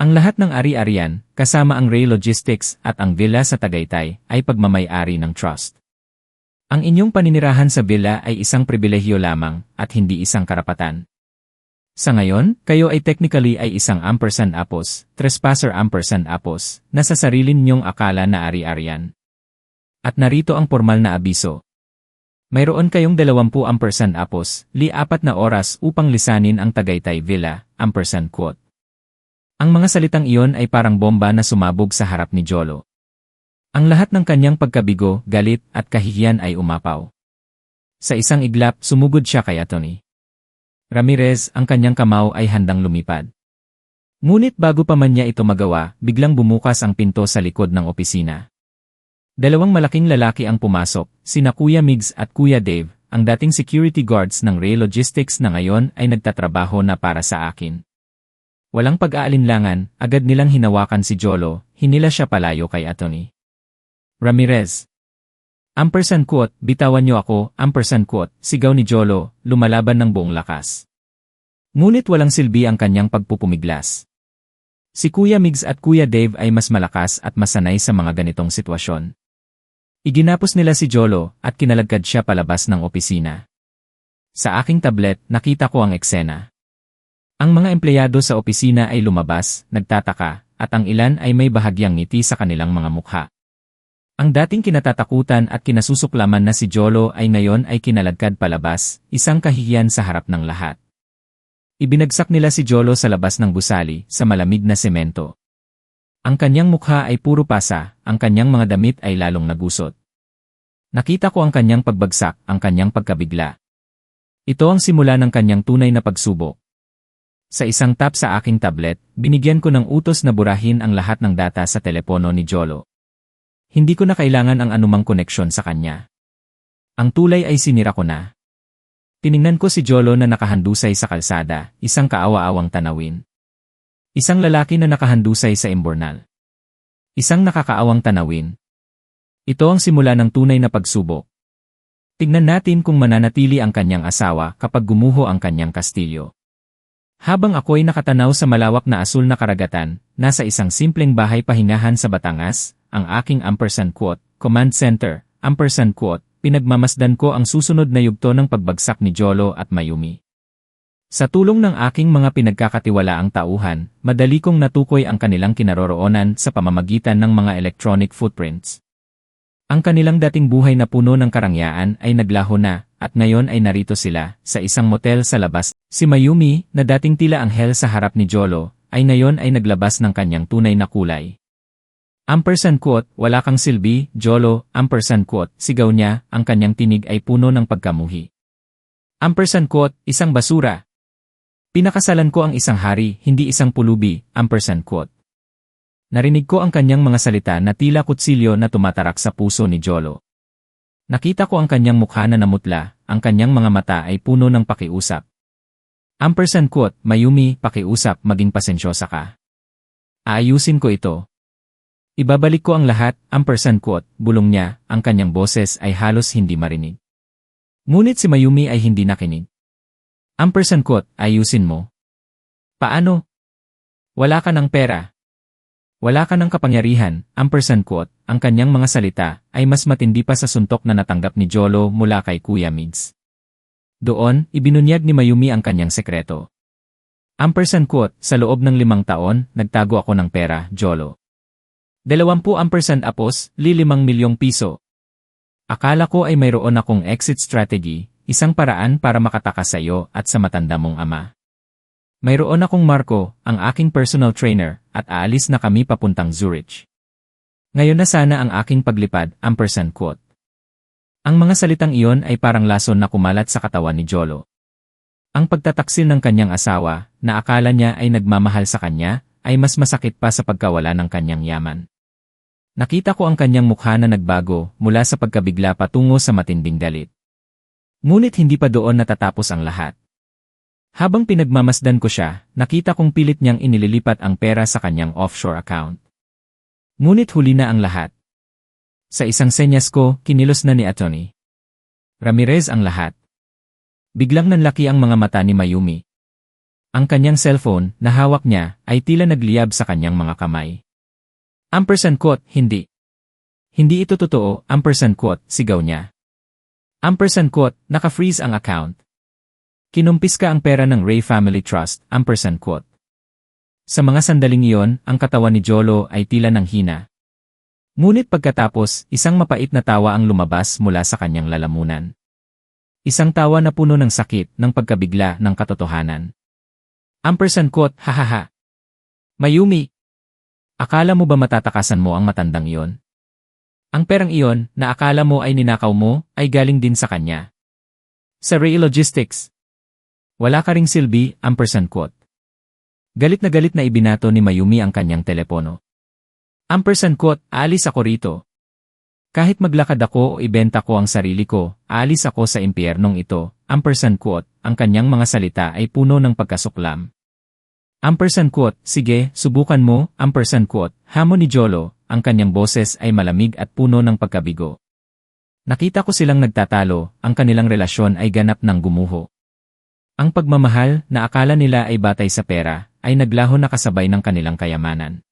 Ang lahat ng ari-arian, kasama ang Ray Logistics at ang villa sa Tagaytay, ay pagmamay-ari ng trust. Ang inyong paninirahan sa villa ay isang pribilehyo lamang, at hindi isang karapatan. Sa ngayon, kayo ay technically ay isang ampersand apos, trespasser ampersand apos, na sa sarili ninyong akala na ari-arian. At narito ang formal na abiso. Mayroon kayong 20 ampersand apos, 4 na oras upang lisanin ang Tagaytay Villa, ampersand quote. Ang mga salitang iyon ay parang bomba na sumabog sa harap ni Jolo. Ang lahat ng kanyang pagkabigo, galit, at kahihiyan ay umapaw. Sa isang iglap, sumugod siya kay Atty. Ramirez, ang kanyang kamao ay handang lumipad. Ngunit bago pa man niya ito magawa, biglang bumukas ang pinto sa likod ng opisina. Dalawang malaking lalaki ang pumasok, sina Kuya Migs at Kuya Dave, ang dating security guards ng Ray Logistics na ngayon ay nagtatrabaho na para sa akin. Walang pag-aalinlangan, agad nilang hinawakan si Jolo, hinila siya palayo kay Atty. Ramirez. Ampersand quote, bitawan niyo ako, ampersand quote, sigaw ni Jolo, lumalaban ng buong lakas. Ngunit walang silbi ang kanyang pagpupumiglas. Si Kuya Migs at Kuya Dave ay mas malakas at masanay sa mga ganitong sitwasyon. Iginapos nila si Jolo at kinalagkad siya palabas ng opisina. Sa aking tablet, nakita ko ang eksena. Ang mga empleyado sa opisina ay lumabas, nagtataka, at ang ilan ay may bahagyang ngiti sa kanilang mga mukha. Ang dating kinatatakutan at kinasusuklaman na si Jolo ay ngayon ay kinaladkad palabas, isang kahihiyan sa harap ng lahat. Ibinagsak nila si Jolo sa labas ng gusali, sa malamig na semento. Ang kanyang mukha ay puro pasa, ang kanyang mga damit ay lalong nagusot. Nakita ko ang kanyang pagbagsak, ang kanyang pagkabigla. Ito ang simula ng kanyang tunay na pagsubok. Sa isang tap sa aking tablet, binigyan ko ng utos na burahin ang lahat ng data sa telepono ni Jolo. Hindi ko na kailangan ang anumang koneksyon sa kanya. Ang tulay ay sinira ko na. Tiningnan ko si Jolo na nakahandusay sa kalsada, isang kaawa-awang tanawin. Isang lalaki na nakahandusay sa imbornal. Isang nakakaawang tanawin. Ito ang simula ng tunay na pagsubok. Tignan natin kung mananatili ang kanyang asawa kapag gumuho ang kanyang kastilyo. Habang ako'y nakatanaw sa malawak na asul na karagatan, nasa isang simpleng bahay pahingahan sa Batangas, ang aking ampersand quote, command center, ampersand quote, pinagmamasdan ko ang susunod na yugto ng pagbagsak ni Jolo at Mayumi. Sa tulong ng aking mga pinagkakatiwalaang tauhan, madali kong natukoy ang kanilang kinaroroonan sa pamamagitan ng mga electronic footprints. Ang kanilang dating buhay na puno ng karangyaan ay naglaho na, at ngayon ay narito sila, sa isang motel sa labas. Si Mayumi, na dating tila anghel sa harap ni Jolo, ay ngayon ay naglabas ng kanyang tunay na kulay. Quote, wala kang silbi, Jolo, quote, sigaw niya, ang kanyang tinig ay puno ng pagkamuhi. Quote, isang basura. Pinakasalan ko ang isang hari, hindi isang pulubi, quote. Narinig ko ang kanyang mga salita na tila kutsilyo na tumatarak sa puso ni Jolo. Nakita ko ang kanyang mukha na namutla, ang kanyang mga mata ay puno ng pakiusap. Quote, Mayumi, pakiusap, maging pasensyosa ka. Aayusin ko ito. Ibabalik ko ang lahat, quote, bulong niya, ang kanyang boses ay halos hindi marinig. Ngunit si Mayumi ay hindi nakinig. Quote, ayusin mo. Paano? Wala ka ng pera. Wala ka ng kapangyarihan, quote, ang kanyang mga salita ay mas matindi pa sa suntok na natanggap ni Jolo mula kay Kuya Migs. Doon, ibinunyag ni Mayumi ang kanyang sekreto. Quote, sa loob ng 5 taon, nagtago ako ng pera, Jolo. 20% apos, 5 milyong piso. Akala ko ay mayroon akong exit strategy, isang paraan para makatakas sa iyo at sa matanda mong ama. Mayroon akong Marco, ang aking personal trainer, at aalis na kami papuntang Zurich. Ngayon na sana ang aking paglipad, quote. Ang mga salitang iyon ay parang lason na kumalat sa katawan ni Jolo. Ang pagtataksil ng kanyang asawa, na akala niya ay nagmamahal sa kanya, ay mas masakit pa sa pagkawala ng kanyang yaman. Nakita ko ang kanyang mukha na nagbago mula sa pagkabigla patungo sa matinding galit. Ngunit hindi pa doon natatapos ang lahat. Habang pinagmamasdan ko siya, nakita kong pilit niyang inililipat ang pera sa kanyang offshore account. Ngunit huli na ang lahat. Sa isang senyas ko, kinilos na ni Atty. Ramirez ang lahat. Biglang nanlaki ang mga mata ni Mayumi. Ang kanyang cellphone, na hawak niya, ay tila nagliyab sa kanyang mga kamay. Quote, hindi. Hindi ito totoo, quote, sigaw niya. Quote, naka-freeze ang account. Kinumpiska ang pera ng Ray Family Trust, quote. Sa mga sandaling iyon, ang katawan ni Jolo ay tila nanghina. Ngunit pagkatapos, isang mapait na tawa ang lumabas mula sa kanyang lalamunan. Isang tawa na puno ng sakit ng pagkabigla ng katotohanan. Quote, hahaha. Mayumi, akala mo ba matatakasan mo ang matandang iyon? Ang perang iyon, na akala mo ay ninakaw mo, ay galing din sa kanya. Sa Ray Logistics. Wala ka ring silbi, quote. Galit na ibinato ni Mayumi ang kanyang telepono. Quote, aalis ako rito. Kahit maglakad ako o ibenta ko ang sarili ko, aalis ako sa impyernong ito, quote, ang kanyang mga salita ay puno ng pagkasuklam. Quote, sige, subukan mo, quote, hamon ni Jolo, ang kanyang boses ay malamig at puno ng pagkabigo. Nakita ko silang nagtatalo, ang kanilang relasyon ay ganap ng gumuho. Ang pagmamahal, na akala nila ay batay sa pera, ay naglaho na kasabay ng kanilang kayamanan.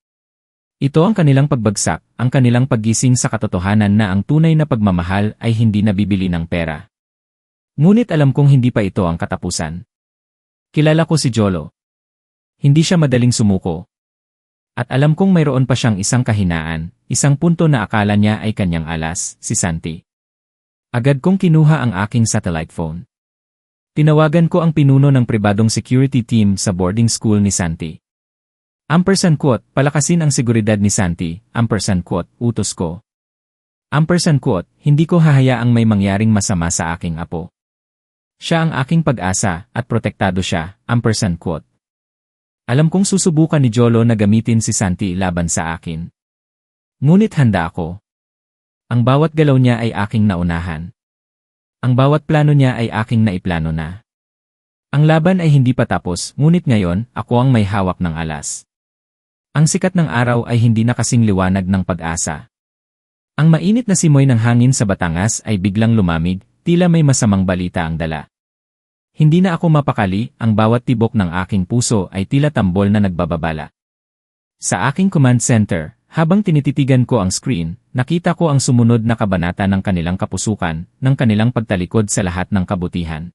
Ito ang kanilang pagbagsak, ang kanilang paggising sa katotohanan na ang tunay na pagmamahal ay hindi nabibili ng pera. Ngunit alam kong hindi pa ito ang katapusan. Kilala ko si Jolo. Hindi siya madaling sumuko. At alam kong mayroon pa siyang isang kahinaan, isang punto na akala niya ay kanyang alas, si Santi. Agad kong kinuha ang aking satellite phone. Tinawagan ko ang pinuno ng pribadong security team sa boarding school ni Santi. Quote, palakasin ang seguridad ni Santi, quote, utos ko. Quote, hindi ko hahayaang may mangyaring masama sa aking apo. Siya ang aking pag-asa, at protektado siya, quote. Alam kong susubukan ni Jolo na gamitin si Santi laban sa akin. Ngunit handa ako. Ang bawat galaw niya ay aking naunahan. Ang bawat plano niya ay aking naiplano na. Ang laban ay hindi pa tapos, ngunit ngayon, ako ang may hawak ng alas. Ang sikat ng araw ay hindi na kasing liwanag ng pag-asa. Ang mainit na simoy ng hangin sa Batangas ay biglang lumamig, tila may masamang balita ang dala. Hindi na ako mapakali, ang bawat tibok ng aking puso ay tila tambol na nagbababala. Sa aking command center, habang tinititigan ko ang screen, nakita ko ang sumunod na kabanata ng kanilang kapusukan, ng kanilang pagtalikod sa lahat ng kabutihan.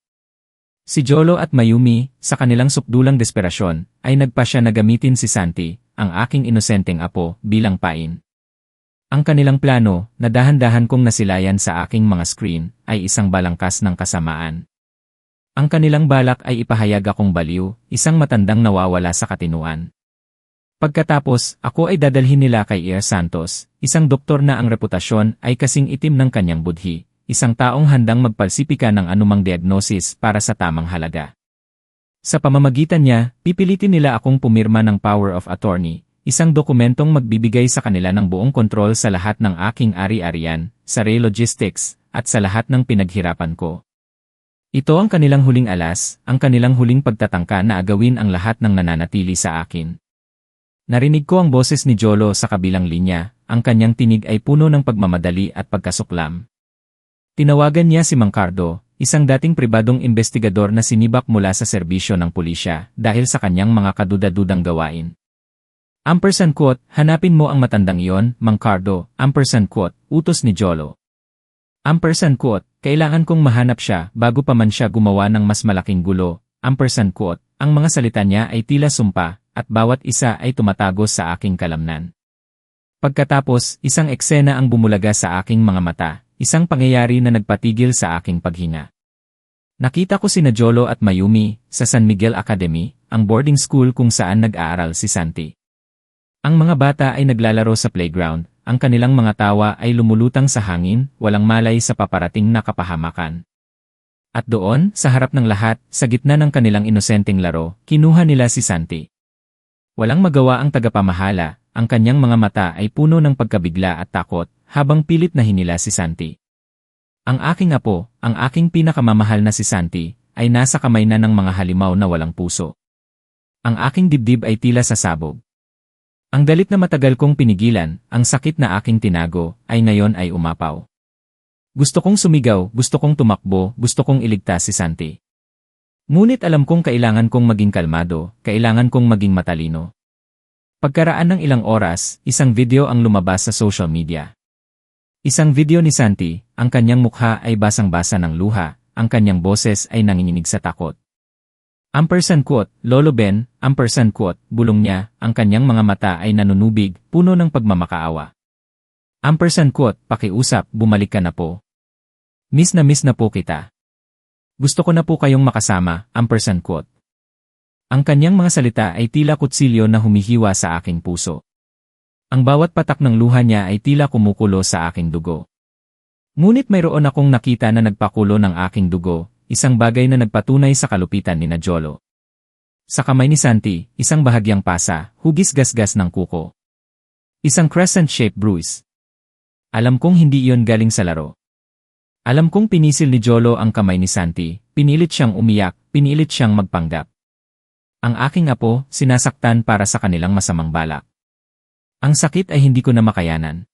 Si Jolo at Mayumi, sa kanilang sukdulang desperasyon, ay nagpasya na gamitin si Santi, ang aking inosenteng apo, bilang pain. Ang kanilang plano, na dahan-dahan kong nasilayan sa aking mga screen, ay isang balangkas ng kasamaan. Ang kanilang balak ay ipahayag akong baliw, isang matandang nawawala sa katinuan. Pagkatapos, ako ay dadalhin nila kay Air Santos, isang doktor na ang reputasyon ay kasing itim ng kanyang budhi, isang taong handang magpalsipika ng anumang diagnosis para sa tamang halaga. Sa pamamagitan niya, pipilitin nila akong pumirma ng power of attorney, isang dokumentong magbibigay sa kanila ng buong kontrol sa lahat ng aking ari-arian, sa Ray Logistics, at sa lahat ng pinaghirapan ko. Ito ang kanilang huling alas, ang kanilang huling pagtatangka na agawin ang lahat ng nananatili sa akin. Narinig ko ang boses ni Jolo sa kabilang linya, ang kanyang tinig ay puno ng pagmamadali at pagkasuklam. Tinawagan niya si Mang Cardo, isang dating pribadong investigador na sinibak mula sa serbisyo ng pulisya dahil sa kanyang mga kaduda-dudang gawain. Quote, hanapin mo ang matandang iyon, Mang Cardo, quote, utos ni Jolo. Quote, kailangan kong mahanap siya bago pa man siya gumawa ng mas malaking gulo, quote, ang mga salita niya ay tila sumpa, at bawat isa ay tumatagos sa aking kalamnan. Pagkatapos, isang eksena ang bumulaga sa aking mga mata, isang pangyayari na nagpatigil sa aking paghinga. Nakita ko sina Jolo at Mayumi, sa San Miguel Academy, ang boarding school kung saan nag-aaral si Santi. Ang mga bata ay naglalaro sa playground, ang kanilang mga tawa ay lumulutang sa hangin, walang malay sa paparating na kapahamakan. At doon, sa harap ng lahat, sa gitna ng kanilang inosenteng laro, kinuha nila si Santi. Walang magawa ang tagapamahala, ang kanyang mga mata ay puno ng pagkabigla at takot, habang pilit na hinila si Santi. Ang aking apo, ang aking pinakamamahal na si Santi, ay nasa kamay na ng mga halimaw na walang puso. Ang aking dibdib ay tila sasabog. Ang dalit na matagal kong pinigilan, ang sakit na aking tinago, ay ngayon ay umapaw. Gusto kong sumigaw, gusto kong tumakbo, gusto kong iligtas si Santi. Ngunit alam kong kailangan kong maging kalmado, kailangan kong maging matalino. Pagkaraan ng ilang oras, isang video ang lumabas sa social media. Isang video ni Santi, ang kanyang mukha ay basang-basa ng luha, ang kanyang boses ay nanginginig sa takot. Quote, Lolo Ben, quote, bulong niya, ang kanyang mga mata ay nanunubig, puno ng pagmamakaawa. Quote, pakiusap, bumalik ka na po. Miss na po kita. Gusto ko na po kayong makasama, quote. Ang kanyang mga salita ay tila kutsilyo na humihiwa sa aking puso. Ang bawat patak ng luha niya ay tila kumukulo sa aking dugo. Ngunit mayroon akong nakita na nagpakulo ng aking dugo, isang bagay na nagpatunay sa kalupitan ni Jolo. Sa kamay ni Santi, isang bahagyang pasa, hugis-gasgas ng kuko. Isang crescent-shaped bruise. Alam kong hindi iyon galing sa laro. Alam kong pinisil ni Jolo ang kamay ni Santi, pinilit siyang umiyak, pinilit siyang magpanggap. Ang aking apo, sinasaktan para sa kanilang masamang balak. Ang sakit ay hindi ko na makayanan.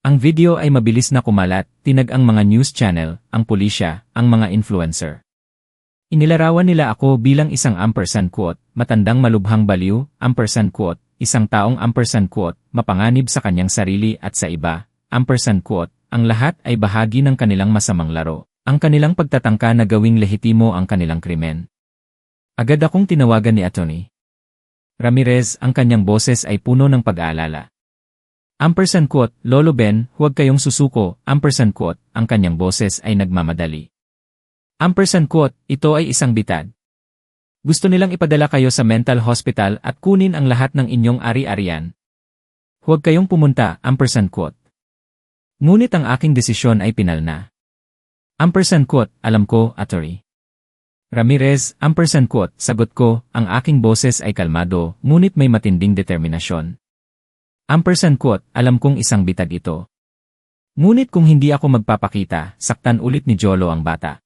Ang video ay mabilis na kumalat, tinag ang mga news channel, ang pulisya, ang mga influencer. Inilarawan nila ako bilang isang quote, matandang malubhang baliw, quote, isang taong quote, mapanganib sa kanyang sarili at sa iba, quote, ang lahat ay bahagi ng kanilang masamang laro, ang kanilang pagtatangka na gawing lehitimo ang kanilang krimen. Agad akong tinawagan ni Atty. Ramirez, ang kanyang boses ay puno ng pag-aalala. Quote, Lolo Ben, huwag kayong susuko, quote, ang kanyang boses ay nagmamadali. Quote, ito ay isang bitad. Gusto nilang ipadala kayo sa mental hospital at kunin ang lahat ng inyong ari-arian. Huwag kayong pumunta, quote. Ngunit ang aking desisyon ay pinalna. Quote, alam ko, Atty. Ramirez, quote, sagot ko, ang aking boses ay kalmado, ngunit may matinding determinasyon. Quote, alam kong isang bitag ito. Ngunit kung hindi ako magpapakita, saktan ulit ni Jolo ang bata.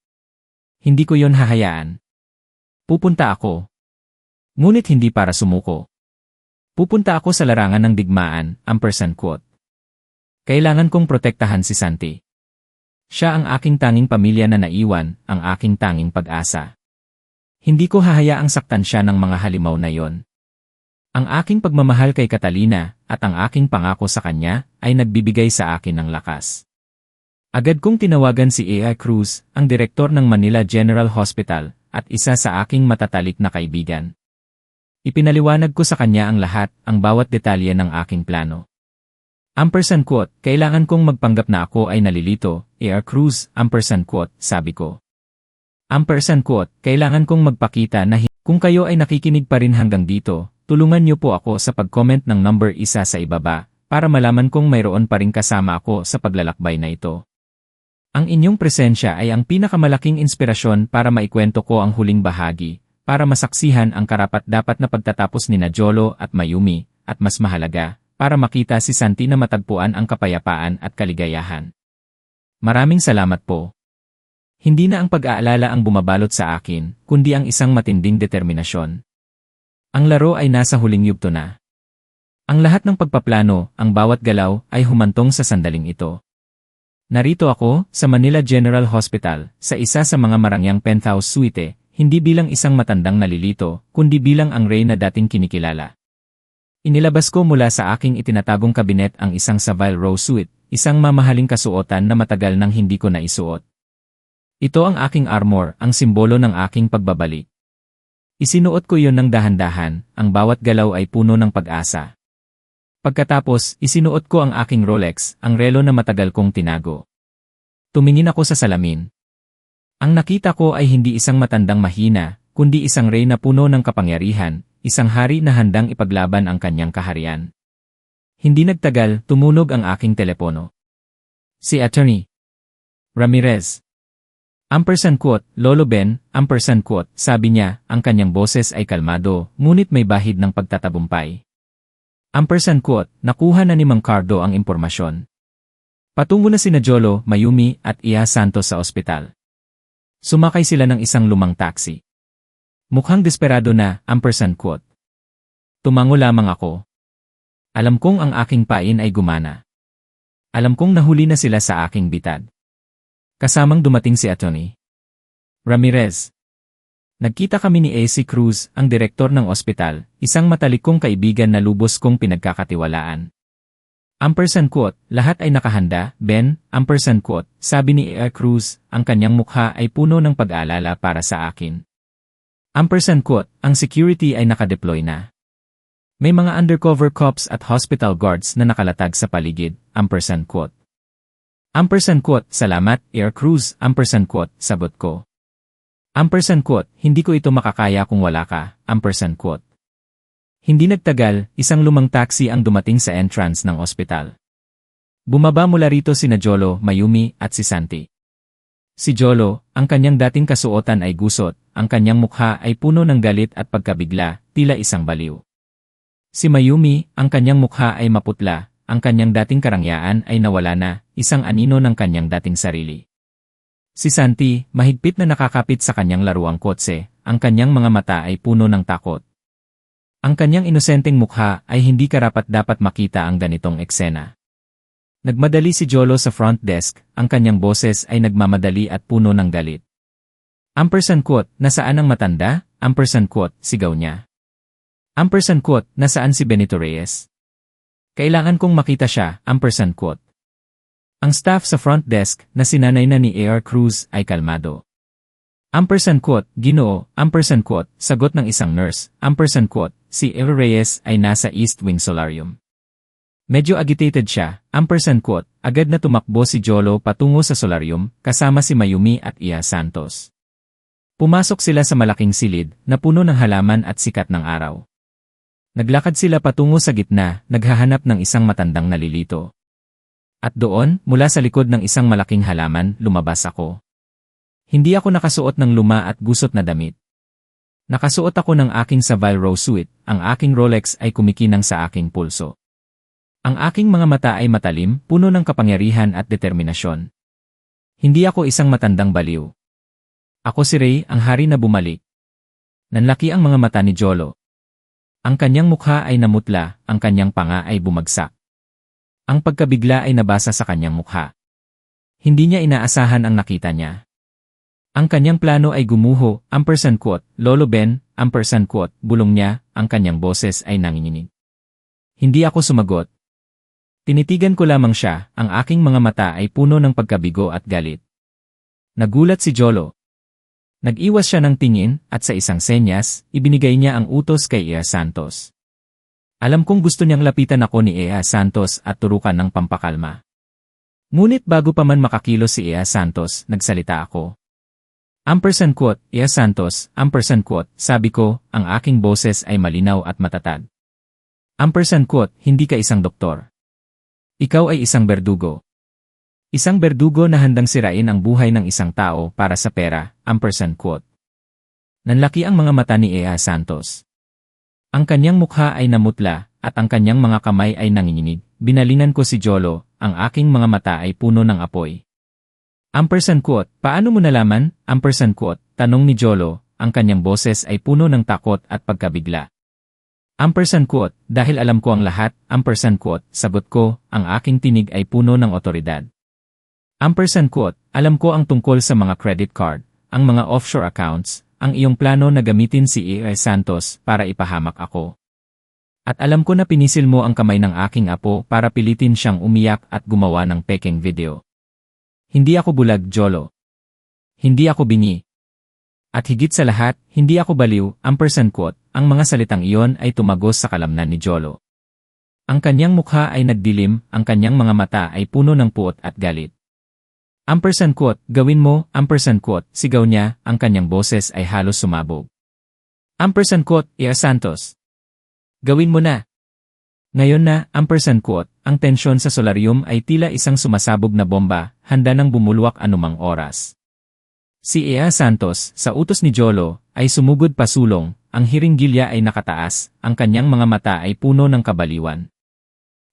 Hindi ko yon hahayaan. Pupunta ako. Ngunit hindi para sumuko. Pupunta ako sa larangan ng digmaan, quote. Kailangan kong protektahan si Santi. Siya ang aking tanging pamilya na naiwan, ang aking tanging pag-asa. Hindi ko hahayaang saktan siya ng mga halimaw na yon. Ang aking pagmamahal kay Catalina, at ang aking pangako sa kanya, ay nagbibigay sa akin ng lakas. Agad kong tinawagan si A.I. Cruz, ang direktor ng Manila General Hospital, at isa sa aking matatalik na kaibigan. Ipinaliwanag ko sa kanya ang lahat, ang bawat detalye ng aking plano. Ampersand quote, kailangan kong magpanggap na ako ay nalilito, Air Cruz, ampersand quote, sabi ko. Ampersand quote, kailangan kong magpakita na kung kayo ay nakikinig pa rin hanggang dito, tulungan niyo po ako sa pag-comment ng number 1 sa ibaba, para malaman kong mayroon pa rin kasama ako sa paglalakbay na ito. Ang inyong presensya ay ang pinakamalaking inspirasyon para maikwento ko ang huling bahagi, para masaksihan ang karapat-dapat na pagtatapos ni Jolo at Mayumi, at mas mahalaga, para makita si Santi na matagpuan ang kapayapaan at kaligayahan. Maraming salamat po. Hindi na ang pag-aalala ang bumabalot sa akin, kundi ang isang matinding determinasyon. Ang laro ay nasa huling yugto na. Ang lahat ng pagpaplano, ang bawat galaw, ay humantong sa sandaling ito. Narito ako, sa Manila General Hospital, sa isa sa mga marangyang penthouse suite, hindi bilang isang matandang nalilito, kundi bilang ang Rey na dating kinikilala. Inilabas ko mula sa aking itinatagong kabinet ang isang Savile Row suite, isang mamahaling kasuotan na matagal nang hindi ko naisuot. Ito ang aking armor, ang simbolo ng aking pagbabalik. Isinuot ko iyon ng dahan-dahan, ang bawat galaw ay puno ng pag-asa. Pagkatapos, isinuot ko ang aking Rolex, ang relo na matagal kong tinago. Tumingin ako sa salamin. Ang nakita ko ay hindi isang matandang mahina, kundi isang Rey na puno ng kapangyarihan, isang hari na handang ipaglaban ang kanyang kaharian. Hindi nagtagal, tumunog ang aking telepono. Si Attorney Ramirez. Ampersand quote, Lolo Ben, ampersand quote, sabi niya, ang kanyang boses ay kalmado, ngunit may bahid ng pagtatabumpay. Ampersand quote, nakuha na ni Mang Cardo ang impormasyon. Patungo na sina Jolo, Mayumi, at Iya Santos sa ospital. Sumakay sila ng isang lumang taxi. Mukhang desperado na, ampersand quote. Tumango lamang ako. Alam kong ang aking pain ay gumana. Alam kong nahuli na sila sa aking bitad. Kasamang dumating si Atty. Ramirez. Nagkita kami ni AC Cruz, ang direktor ng ospital, isang matalikong kaibigan na lubos kong pinagkakatiwalaan. Ampersand quote, lahat ay nakahanda, Ben, ampersand quote, sabi ni Air Cruz, ang kanyang mukha ay puno ng pag-aalala para sa akin. Ampersand quote, ang security ay nakadeploy na. May mga undercover cops at hospital guards na nakalatag sa paligid, ampersand quote. Ampersand quote, salamat, Air Cruz, ampersand quote, sabot ko. Ampersand quote, hindi ko ito makakaya kung wala ka, ampersand quote. Hindi nagtagal, isang lumang taxi ang dumating sa entrance ng ospital. Bumaba mula rito sina Jolo, Mayumi, at si Santi. Si Jolo, ang kanyang dating kasuotan ay gusot, ang kanyang mukha ay puno ng galit at pagkabigla, tila isang baliw. Si Mayumi, ang kanyang mukha ay maputla, ang kanyang dating karangyaan ay nawala na, isang anino ng kanyang dating sarili. Si Santi, mahigpit na nakakapit sa kanyang laruang kotse, ang kanyang mga mata ay puno ng takot. Ang kanyang inosenteng mukha ay hindi karapat-dapat makita ang ganitong eksena. Nagmadali si Jolo sa front desk, ang kanyang boses ay nagmamadali at puno ng galit. Ampersand quote, nasaan ang matanda? Ampersand quote, sigaw niya. Ampersand quote, nasaan si Benito Reyes? Kailangan kong makita siya, ampersand quote. Ang staff sa front desk na sinanay na ni Air Cruz ay kalmado. Ampersand quote, Ginoo, ampersand quote, sagot ng isang nurse, ampersand quote, si Air Reyes ay nasa East Wing Solarium. Medyo agitated siya, ampersand quote, agad na tumakbo si Jolo patungo sa solarium, kasama si Mayumi at Iya Santos. Pumasok sila sa malaking silid, na puno ng halaman at sikat ng araw. Naglakad sila patungo sa gitna, naghahanap ng isang matandang nalilito. At doon, mula sa likod ng isang malaking halaman, lumabas ako. Hindi ako nakasuot ng luma at gusot na damit. Nakasuot ako ng aking Savile Row suit, ang aking Rolex ay kumikinang sa aking pulso. Ang aking mga mata ay matalim, puno ng kapangyarihan at determinasyon. Hindi ako isang matandang baliw. Ako si Rey, ang hari na bumalik. Nanlaki ang mga mata ni Jolo. Ang kanyang mukha ay namutla, ang kanyang panga ay bumagsak. Ang pagkabigla ay nabasa sa kanyang mukha. Hindi niya inaasahan ang nakita niya. Ang kanyang plano ay gumuho, ampersand quote, Lolo Ben, ampersand quote, bulong niya, ang kanyang boses ay nanginginig. Hindi ako sumagot. Tinitigan ko lamang siya, ang aking mga mata ay puno ng pagkabigo at galit. Nagulat si Jolo. Nag-iwas siya ng tingin, at sa isang senyas, ibinigay niya ang utos kay Iya Santos. Alam kong gusto niyang lapitan ako ni Ea Santos at turukan ng pampakalma. Ngunit bago pa man makakilos si Ea Santos, nagsalita ako. Quote, Ea Santos, quote, sabi ko, ang aking boses ay malinaw at matatag. Quote, hindi ka isang doktor. Ikaw ay isang berdugo. Isang berdugo na handang sirain ang buhay ng isang tao para sa pera, quote. Nanlaki ang mga mata ni Ea Santos. Ang kanyang mukha ay namutla, at ang kanyang mga kamay ay nanginginig. Binalingan ko si Jolo, ang aking mga mata ay puno ng apoy. Quote, paano mo nalaman? Quote, tanong ni Jolo, ang kanyang boses ay puno ng takot at pagkabigla. Quote, dahil alam ko ang lahat, quote, sagot ko, ang aking tinig ay puno ng otoridad. Quote, alam ko ang tungkol sa mga credit card, ang mga offshore accounts, ang iyong plano na gamitin si Ea Santos para ipahamak ako. At alam ko na pinisil mo ang kamay ng aking apo para pilitin siyang umiyak at gumawa ng peking video. Hindi ako bulag, Jolo. Hindi ako bingi. At higit sa lahat, hindi ako baliw, quote, ang mga salitang iyon ay tumagos sa kalamnan ni Jolo. Ang kanyang mukha ay nagdilim, ang kanyang mga mata ay puno ng puot at galit. Quote, gawin mo, quote, sigaw niya, ang kanyang boses ay halos sumabog. Quote, Ea Santos. Gawin mo na. Ngayon na, quote, ang tensyon sa solarium ay tila isang sumasabog na bomba, handa nang bumulwak anumang oras. Si Ea Santos, sa utos ni Jolo, ay sumugod pasulong, ang hiringgilya ay nakataas, ang kanyang mga mata ay puno ng kabaliwan.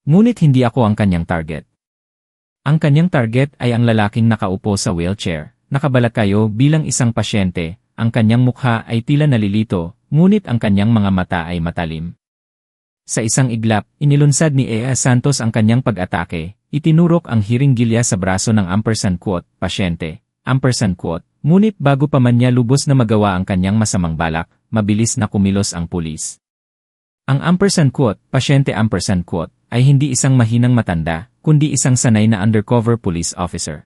Ngunit hindi ako ang kanyang target. Ang kanyang target ay ang lalaking nakaupo sa wheelchair, nakabalakayo bilang isang pasyente, ang kanyang mukha ay tila nalilito, ngunit ang kanyang mga mata ay matalim. Sa isang iglap, inilunsad ni Ea Santos ang kanyang pag-atake, itinurok ang hiringgilya sa braso ng quote, pasyente, quote, ngunit bago pa man niya lubos na magawa ang kanyang masamang balak, mabilis na kumilos ang pulis. Ang quote, pasyente quote, ay hindi isang mahinang matanda, kundi isang sanay na undercover police officer.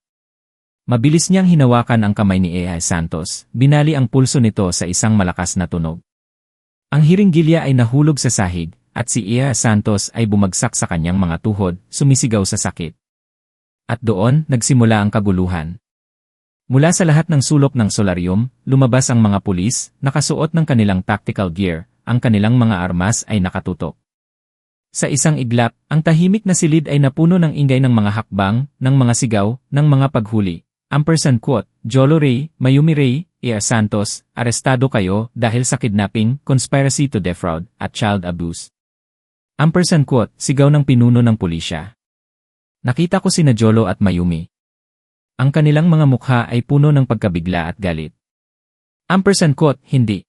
Mabilis niyang hinawakan ang kamay ni Ea Santos, binali ang pulso nito sa isang malakas na tunog. Ang hiringgilya ay nahulog sa sahig, at si Ea Santos ay bumagsak sa kanyang mga tuhod, sumisigaw sa sakit. At doon, nagsimula ang kaguluhan. Mula sa lahat ng sulok ng solarium, lumabas ang mga pulis, nakasuot ng kanilang tactical gear, ang kanilang mga armas ay nakatutok. Sa isang iglap, ang tahimik na silid ay napuno ng ingay ng mga hakbang, ng mga sigaw, ng mga paghuli. Quote, Jolo Ray, Mayumi Ray, Ea Santos, arestado kayo dahil sa kidnapping, conspiracy to defraud, at child abuse. Quote, sigaw ng pinuno ng pulisya. Nakita ko sina Jolo at Mayumi. Ang kanilang mga mukha ay puno ng pagkabigla at galit. Quote, hindi.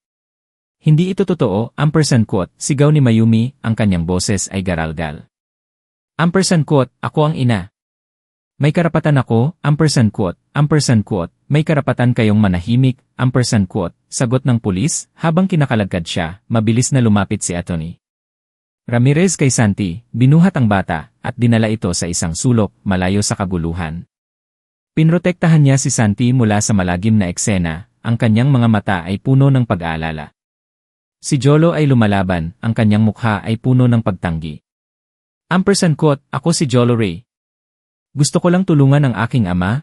Hindi ito totoo, quote, sigaw ni Mayumi, ang kanyang boses ay garalgal. Quote, ako ang ina. May karapatan ako, quote, may karapatan kayong manahimik, quote, sagot ng pulis, habang kinakalagkad siya, mabilis na lumapit si Atty. Ramirez kay Santi, binuhat ang bata, at dinala ito sa isang sulok, malayo sa kaguluhan. Pinrotektahan niya si Santi mula sa malagim na eksena, ang kanyang mga mata ay puno ng pag-aalala. Si Jolo ay lumalaban, ang kanyang mukha ay puno ng pagtanggi. Quote, ako si Jolo Ray. Gusto ko lang tulungan ang aking ama,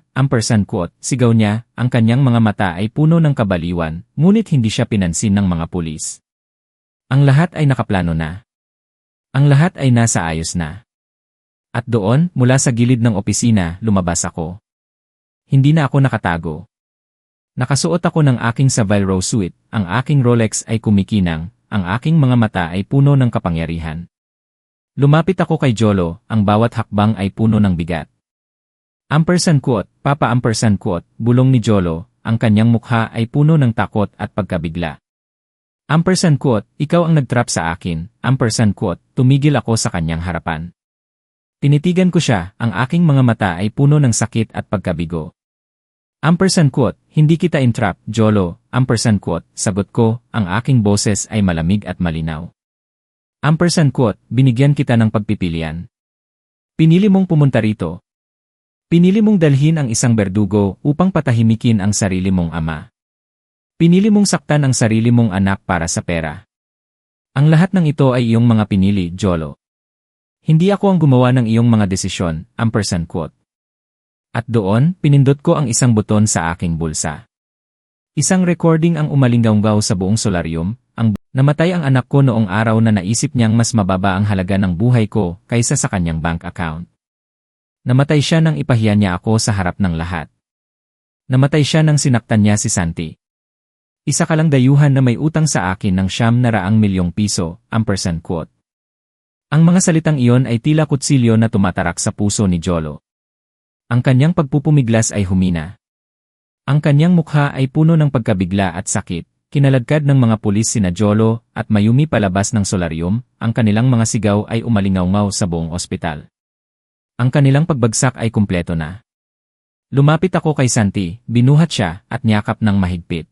quote, sigaw niya, ang kanyang mga mata ay puno ng kabaliwan, ngunit hindi siya pinansin ng mga pulis. Ang lahat ay nakaplano na. Ang lahat ay nasa ayos na. At doon, mula sa gilid ng opisina, lumabas ako. Hindi na ako nakatago. Nakasuot ako ng aking Savile Row suit, ang aking Rolex ay kumikinang, ang aking mga mata ay puno ng kapangyarihan. Lumapit ako kay Jolo, ang bawat hakbang ay puno ng bigat. Quote, Papa quote, bulong ni Jolo, ang kanyang mukha ay puno ng takot at pagkabigla. Quote, ikaw ang nagtrap sa akin, quote, tumigil ako sa kanyang harapan. Tinitigan ko siya, ang aking mga mata ay puno ng sakit at pagkabigo. Quote, hindi kita entrap, Jolo, quote, sagot ko, ang aking boses ay malamig at malinaw. Quote, binigyan kita ng pagpipilian. Pinili mong pumunta rito. Pinili mong dalhin ang isang berdugo upang patahimikin ang sarili mong ama. Pinili mong saktan ang sarili mong anak para sa pera. Ang lahat ng ito ay iyong mga pinili, Jolo. Hindi ako ang gumawa ng iyong mga desisyon, ampersand quote. At doon, pinindot ko ang isang buton sa aking bulsa. Isang recording ang umalinggaw sa buong solarium, namatay ang anak ko noong araw na naisip niyang mas mababa ang halaga ng buhay ko kaysa sa kanyang bank account. Namatay siya nang ipahiya niya ako sa harap ng lahat. Namatay siya nang sinaktan niya si Santi. Isa ka lang dayuhan na may utang sa akin ng ₱900,000, ampersand quote. Ang mga salitang iyon ay tila kutsilyo na tumatarak sa puso ni Jolo. Ang kanyang pagpupumiglas ay humina. Ang kanyang mukha ay puno ng pagkabigla at sakit. Kinaladkad ng mga pulis sina Jolo at Mayumi palabas ng solarium, ang kanilang mga sigaw ay umalingaw sa buong ospital. Ang kanilang pagbagsak ay kumpleto na. Lumapit ako kay Santi, binuhat siya, at niyakap ng mahigpit.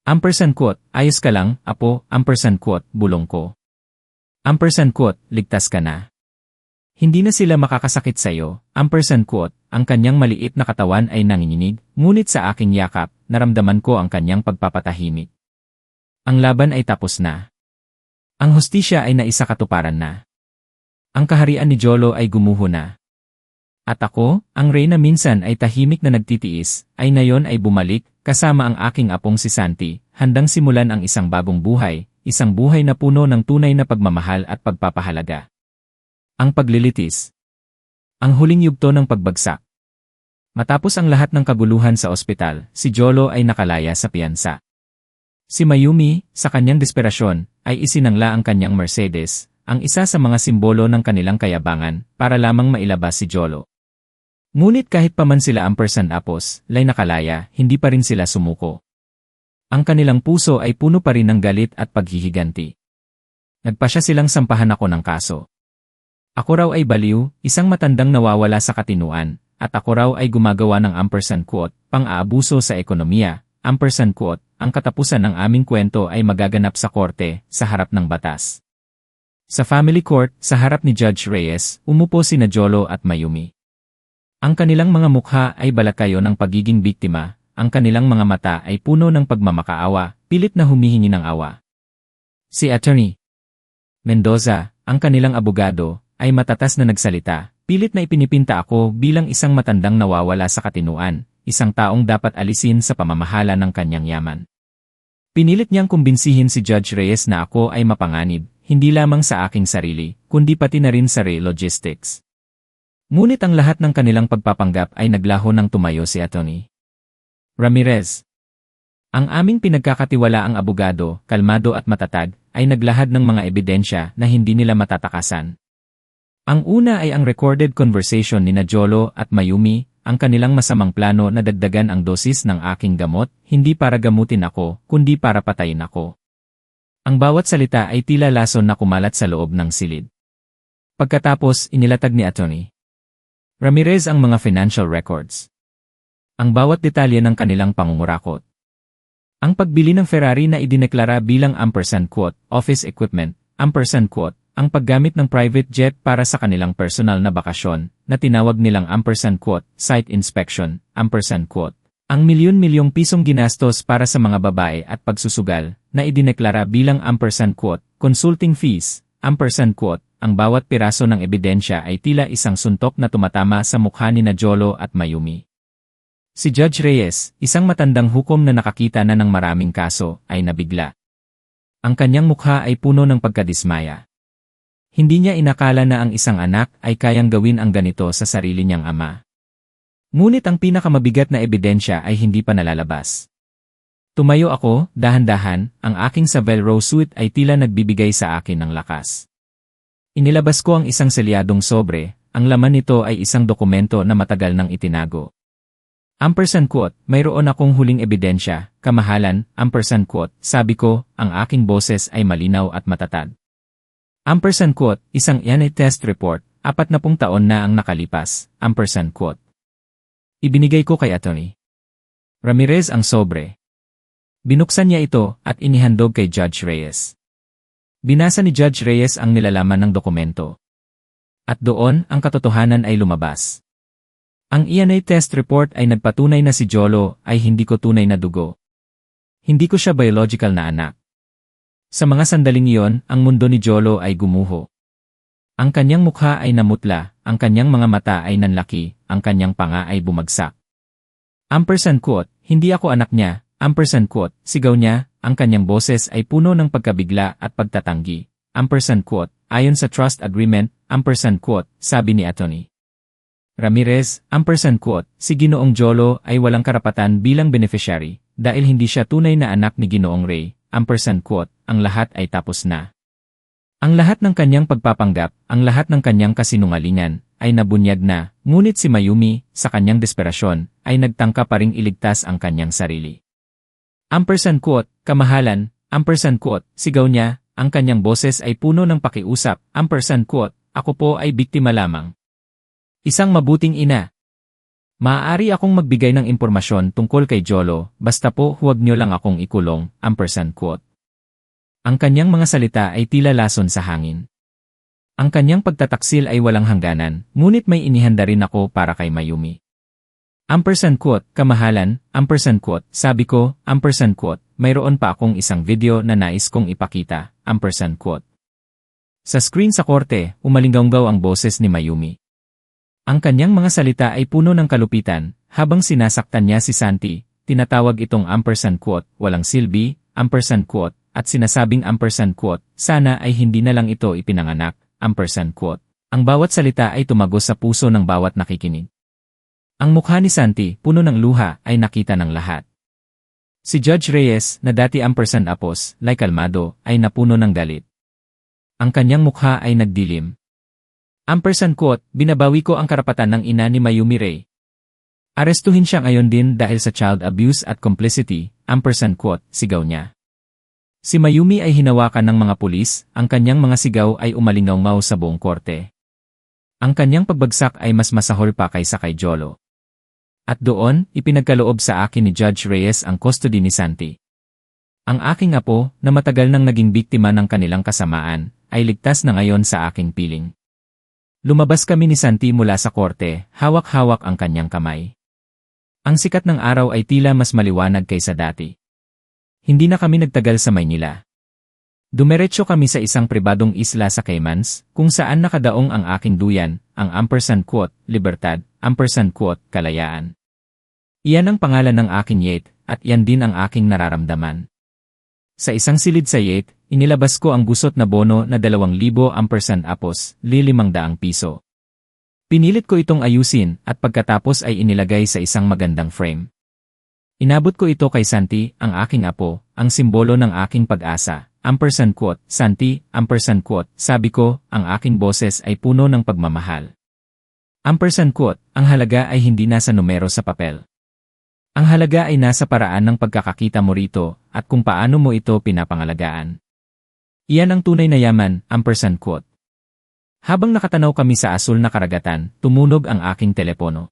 Ampersand quote, ayos ka lang, apo, ampersand quote, bulong ko. Ampersand quote, ligtas ka na. Hindi na sila makakasakit sa'yo, ampersand quote, ang kanyang maliit na katawan ay nanginginig, ngunit sa aking yakap, naramdaman ko ang kanyang pagpapatahimik. Ang laban ay tapos na. Ang hustisya ay naisakatuparan na. Ang kaharian ni Jolo ay gumuho na. At ako, ang reyna minsan ay tahimik na nagtitiis, ay ngayon ay bumalik, kasama ang aking apong si Santi, handang simulan ang isang bagong buhay, isang buhay na puno ng tunay na pagmamahal at pagpapahalaga. Ang paglilitis. Ang huling yugto ng pagbagsak. Matapos ang lahat ng kaguluhan sa ospital, si Jolo ay nakalaya sa piyansa. Si Mayumi, sa kanyang desperasyon, ay isinangla ang kanyang Mercedes, ang isa sa mga simbolo ng kanilang kayabangan, para lamang mailabas si Jolo. Ngunit kahit pa man sila ampersand apos, lay nakalaya, hindi pa rin sila sumuko. Ang kanilang puso ay puno pa rin ng galit at paghihiganti. Nagpasya silang sampahan ako ng kaso. Ako raw ay baliw, isang matandang nawawala sa katinuan, at ako raw ay gumagawa ng ampersand quote, pang-aabuso sa ekonomiya, ampersand quote, ang katapusan ng aming kwento ay magaganap sa korte, sa harap ng batas. Sa family court, sa harap ni Judge Reyes, umupo sina Jolo at Mayumi. Ang kanilang mga mukha ay balakayo ng pagiging biktima, ang kanilang mga mata ay puno ng pagmamakaawa, pilit na humihingi ng awa. Si Attorney Mendoza, ang kanilang abogado, ay matatas na nagsalita, pilit na ipinipinta ako bilang isang matandang nawawala sa katinuan, isang taong dapat alisin sa pamamahala ng kanyang yaman. Pinilit niyang kumbinsihin si Judge Reyes na ako ay mapanganib, hindi lamang sa aking sarili, kundi pati na rin sa logistics. Ngunit ang lahat ng kanilang pagpapanggap ay naglaho nang tumayo si Atty. Ramirez. Ang aming pinagkakatiwalaang abogado, kalmado at matatag, ay naglahad ng mga ebidensya na hindi nila matatakasan. Ang una ay ang recorded conversation ni Jolo at Mayumi, ang kanilang masamang plano na dagdagan ang dosis ng aking gamot, hindi para gamutin ako, kundi para patayin ako. Ang bawat salita ay tila lason na kumalat sa loob ng silid. Pagkatapos, inilatag ni Atty. Ramirez ang mga financial records. Ang bawat detalye ng kanilang pangungurakot. Ang pagbili ng Ferrari na idineklara bilang ampersand quote, office equipment, ampersand quote, ang paggamit ng private jet para sa kanilang personal na bakasyon, na tinawag nilang ampersand quote, site inspection, ampersand quote. Ang milyon-milyong pisong ginastos para sa mga babae at pagsusugal, na idineklara bilang ampersand quote, consulting fees, ampersand quote. Ang bawat piraso ng ebidensya ay tila isang suntok na tumatama sa mukha ni Jolo at Mayumi. Si Judge Reyes, isang matandang hukom na nakakita na ng maraming kaso, ay nabigla. Ang kanyang mukha ay puno ng pagkadismaya. Hindi niya inakala na ang isang anak ay kayang gawin ang ganito sa sarili niyang ama. Ngunit ang pinakamabigat na ebidensya ay hindi pa nalalabas. Tumayo ako, dahan-dahan, ang aking Savile Row suit ay tila nagbibigay sa akin ng lakas. Inilabas ko ang isang selyadong sobre, ang laman nito ay isang dokumento na matagal nang itinago. Ampersand quote, mayroon akong huling ebidensya, kamahalan, ampersand quote, sabi ko, ang aking boses ay malinaw at matatag. Ampersand quote, isang DNA test report, 40 taon na ang nakalipas, ampersand quote. Ibinigay ko kay Atty. Ramirez ang sobre. Binuksan niya ito at inihandog kay Judge Reyes. Binasa ni Judge Reyes ang nilalaman ng dokumento. At doon, ang katotohanan ay lumabas. Ang DNA test report ay nagpatunay na si Jolo ay hindi ko tunay na dugo. Hindi ko siya biological na anak. Sa mga sandaling iyon, ang mundo ni Jolo ay gumuho. Ang kanyang mukha ay namutla, ang kanyang mga mata ay nanlaki, ang kanyang panga ay bumagsak. Ampersand quote, hindi ako anak niya, ampersand quote, sigaw niya, ang kanyang boses ay puno ng pagkabigla at pagtatanggi. Ampersand quote, ayon sa trust agreement, ampersand quote, sabi ni Atty. Ramirez, ampersand quote, si Ginoong Jolo ay walang karapatan bilang beneficiary, dahil hindi siya tunay na anak ni Ginoong Ray, ampersand quote, ang lahat ay tapos na. Ang lahat ng kanyang pagpapanggap, ang lahat ng kanyang kasinungalingan, ay nabunyag na, ngunit si Mayumi, sa kanyang desperasyon, ay nagtangka pa ring iligtas ang kanyang sarili. Ampersand quote, kamahalan, ampersand quote, sigaw niya, ang kanyang boses ay puno ng pakiusap, ampersand quote, ako po ay biktima lamang. Isang mabuting ina. Maaari akong magbigay ng impormasyon tungkol kay Jolo, basta po huwag niyo lang akong ikulong, ampersand quote. Ang kanyang mga salita ay tila lason sa hangin. Ang kanyang pagtataksil ay walang hangganan, ngunit may inihanda rin ako para kay Mayumi. Ampersand quote, kamahalan, ampersand quote, sabi ko, ampersand quote, mayroon pa akong isang video na nais kong ipakita, ampersand quote. Sa screen sa korte, umalinggaw ang boses ni Mayumi. Ang kanyang mga salita ay puno ng kalupitan, habang sinasaktan niya si Santi, tinatawag itong ampersand quote, walang silbi, ampersand quote, at sinasabing ampersand quote, sana ay hindi na lang ito ipinanganak, ampersand quote. Ang bawat salita ay tumagos sa puso ng bawat nakikinig. Ang mukha ni Santi, puno ng luha, ay nakita ng lahat. Si Judge Reyes, na dati ampersand apos, like kalmado, ay napuno ng galit. Ang kanyang mukha ay nagdilim. Ampersand quote, binabawi ko ang karapatan ng ina ni Mayumi Ray. Arestuhin siya ngayon din dahil sa child abuse at complicity, ampersand quote, sigaw niya. Si Mayumi ay hinawakan ng mga pulis, ang kanyang mga sigaw ay umalingaw sa buong korte. Ang kanyang pagbagsak ay mas masahol pa kaysa kay Jolo. At doon, ipinagkaloob sa akin ni Judge Reyes ang custody ni Santi. Ang aking apo, na matagal nang naging biktima ng kanilang kasamaan, ay ligtas na ngayon sa aking piling. Lumabas kami ni Santi mula sa korte, hawak-hawak ang kanyang kamay. Ang sikat ng araw ay tila mas maliwanag kaysa dati. Hindi na kami nagtagal sa Maynila. Dumiretso kami sa isang pribadong isla sa Caymans, kung saan nakadaong ang aking duyan, ang ampersand quote, libertad, ampersand quote, kalayaan. Iyan ang pangalan ng aking yacht, at iyan din ang aking nararamdaman. Sa isang silid sa yacht, inilabas ko ang gusot na bono na 2,000 ampersand apos, ₱500. Pinilit ko itong ayusin, at pagkatapos ay inilagay sa isang magandang frame. Inabot ko ito kay Santi, ang aking apo, ang simbolo ng aking pag-asa, ampersand quote, Santi, ampersand quote, sabi ko, ang aking boses ay puno ng pagmamahal. Ampersand quote, ang halaga ay hindi nasa numero sa papel. Ang halaga ay nasa paraan ng pagkakakita mo rito, at kung paano mo ito pinapangalagaan. Iyan ang tunay na yaman, ampersand quote. Habang nakatanaw kami sa asul na karagatan, tumunog ang aking telepono.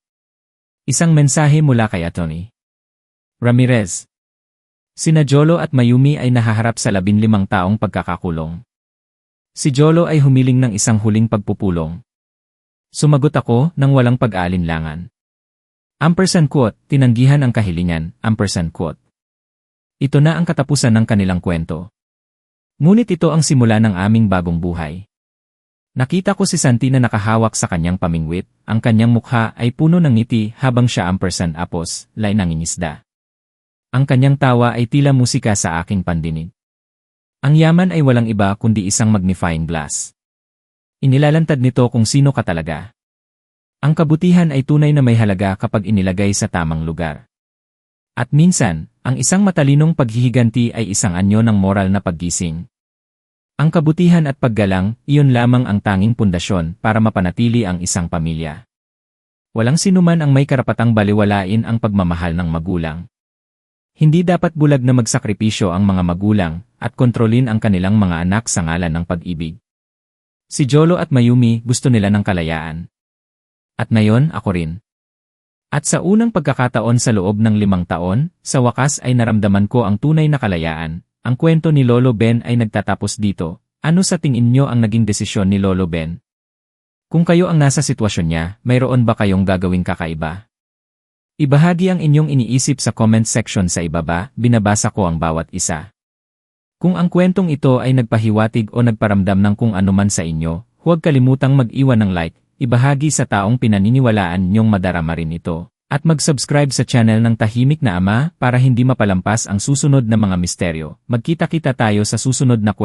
Isang mensahe mula kay Atty. Ramirez. Sina Jolo at Mayumi ay nahaharap sa 15 taong pagkakakulong. Si Jolo ay humiling ng isang huling pagpupulong. Sumagot ako nang walang pag-aalinlangan. Ampersand quote, tinanggihan ang kahilingan, ampersand quote. Ito na ang katapusan ng kanilang kwento. Ngunit ito ang simula ng aming bagong buhay. Nakita ko si Santi na nakahawak sa kanyang pamingwit, ang kanyang mukha ay puno ng ngiti habang siya ampersand apos, lay nangingisda. Ang kanyang tawa ay tila musika sa aking pandinig. Ang yaman ay walang iba kundi isang magnifying glass. Inilalantad nito kung sino ka talaga. Ang kabutihan ay tunay na may halaga kapag inilagay sa tamang lugar. At minsan, ang isang matalinong paghihiganti ay isang anyo ng moral na paggising. Ang kabutihan at paggalang, iyon lamang ang tanging pundasyon para mapanatili ang isang pamilya. Walang sinuman ang may karapatang baliwalain ang pagmamahal ng magulang. Hindi dapat bulag na magsakripisyo ang mga magulang at kontrolin ang kanilang mga anak sa ngalan ng pag-ibig. Si Jolo at Mayumi gusto nila ng kalayaan. At ngayon ako rin. At sa unang pagkakataon sa loob ng 5 taon, sa wakas ay naramdaman ko ang tunay na kalayaan. Ang kwento ni Lolo Ben ay nagtatapos dito. Ano sa tingin nyo ang naging desisyon ni Lolo Ben? Kung kayo ang nasa sitwasyon niya, mayroon ba kayong gagawing kakaiba? Ibahagi ang inyong iniisip sa comment section sa ibaba, binabasa ko ang bawat isa. Kung ang kwentong ito ay nagpahiwatig o nagparamdam ng kung anuman sa inyo, huwag kalimutang mag-iwan ng like, ibahagi sa taong pinaniniwalaan niyong madarama rin ito, at mag-subscribe sa channel ng Tahimik na Ama para hindi mapalampas ang susunod na mga misteryo. Magkita-kita tayo sa susunod na kwento.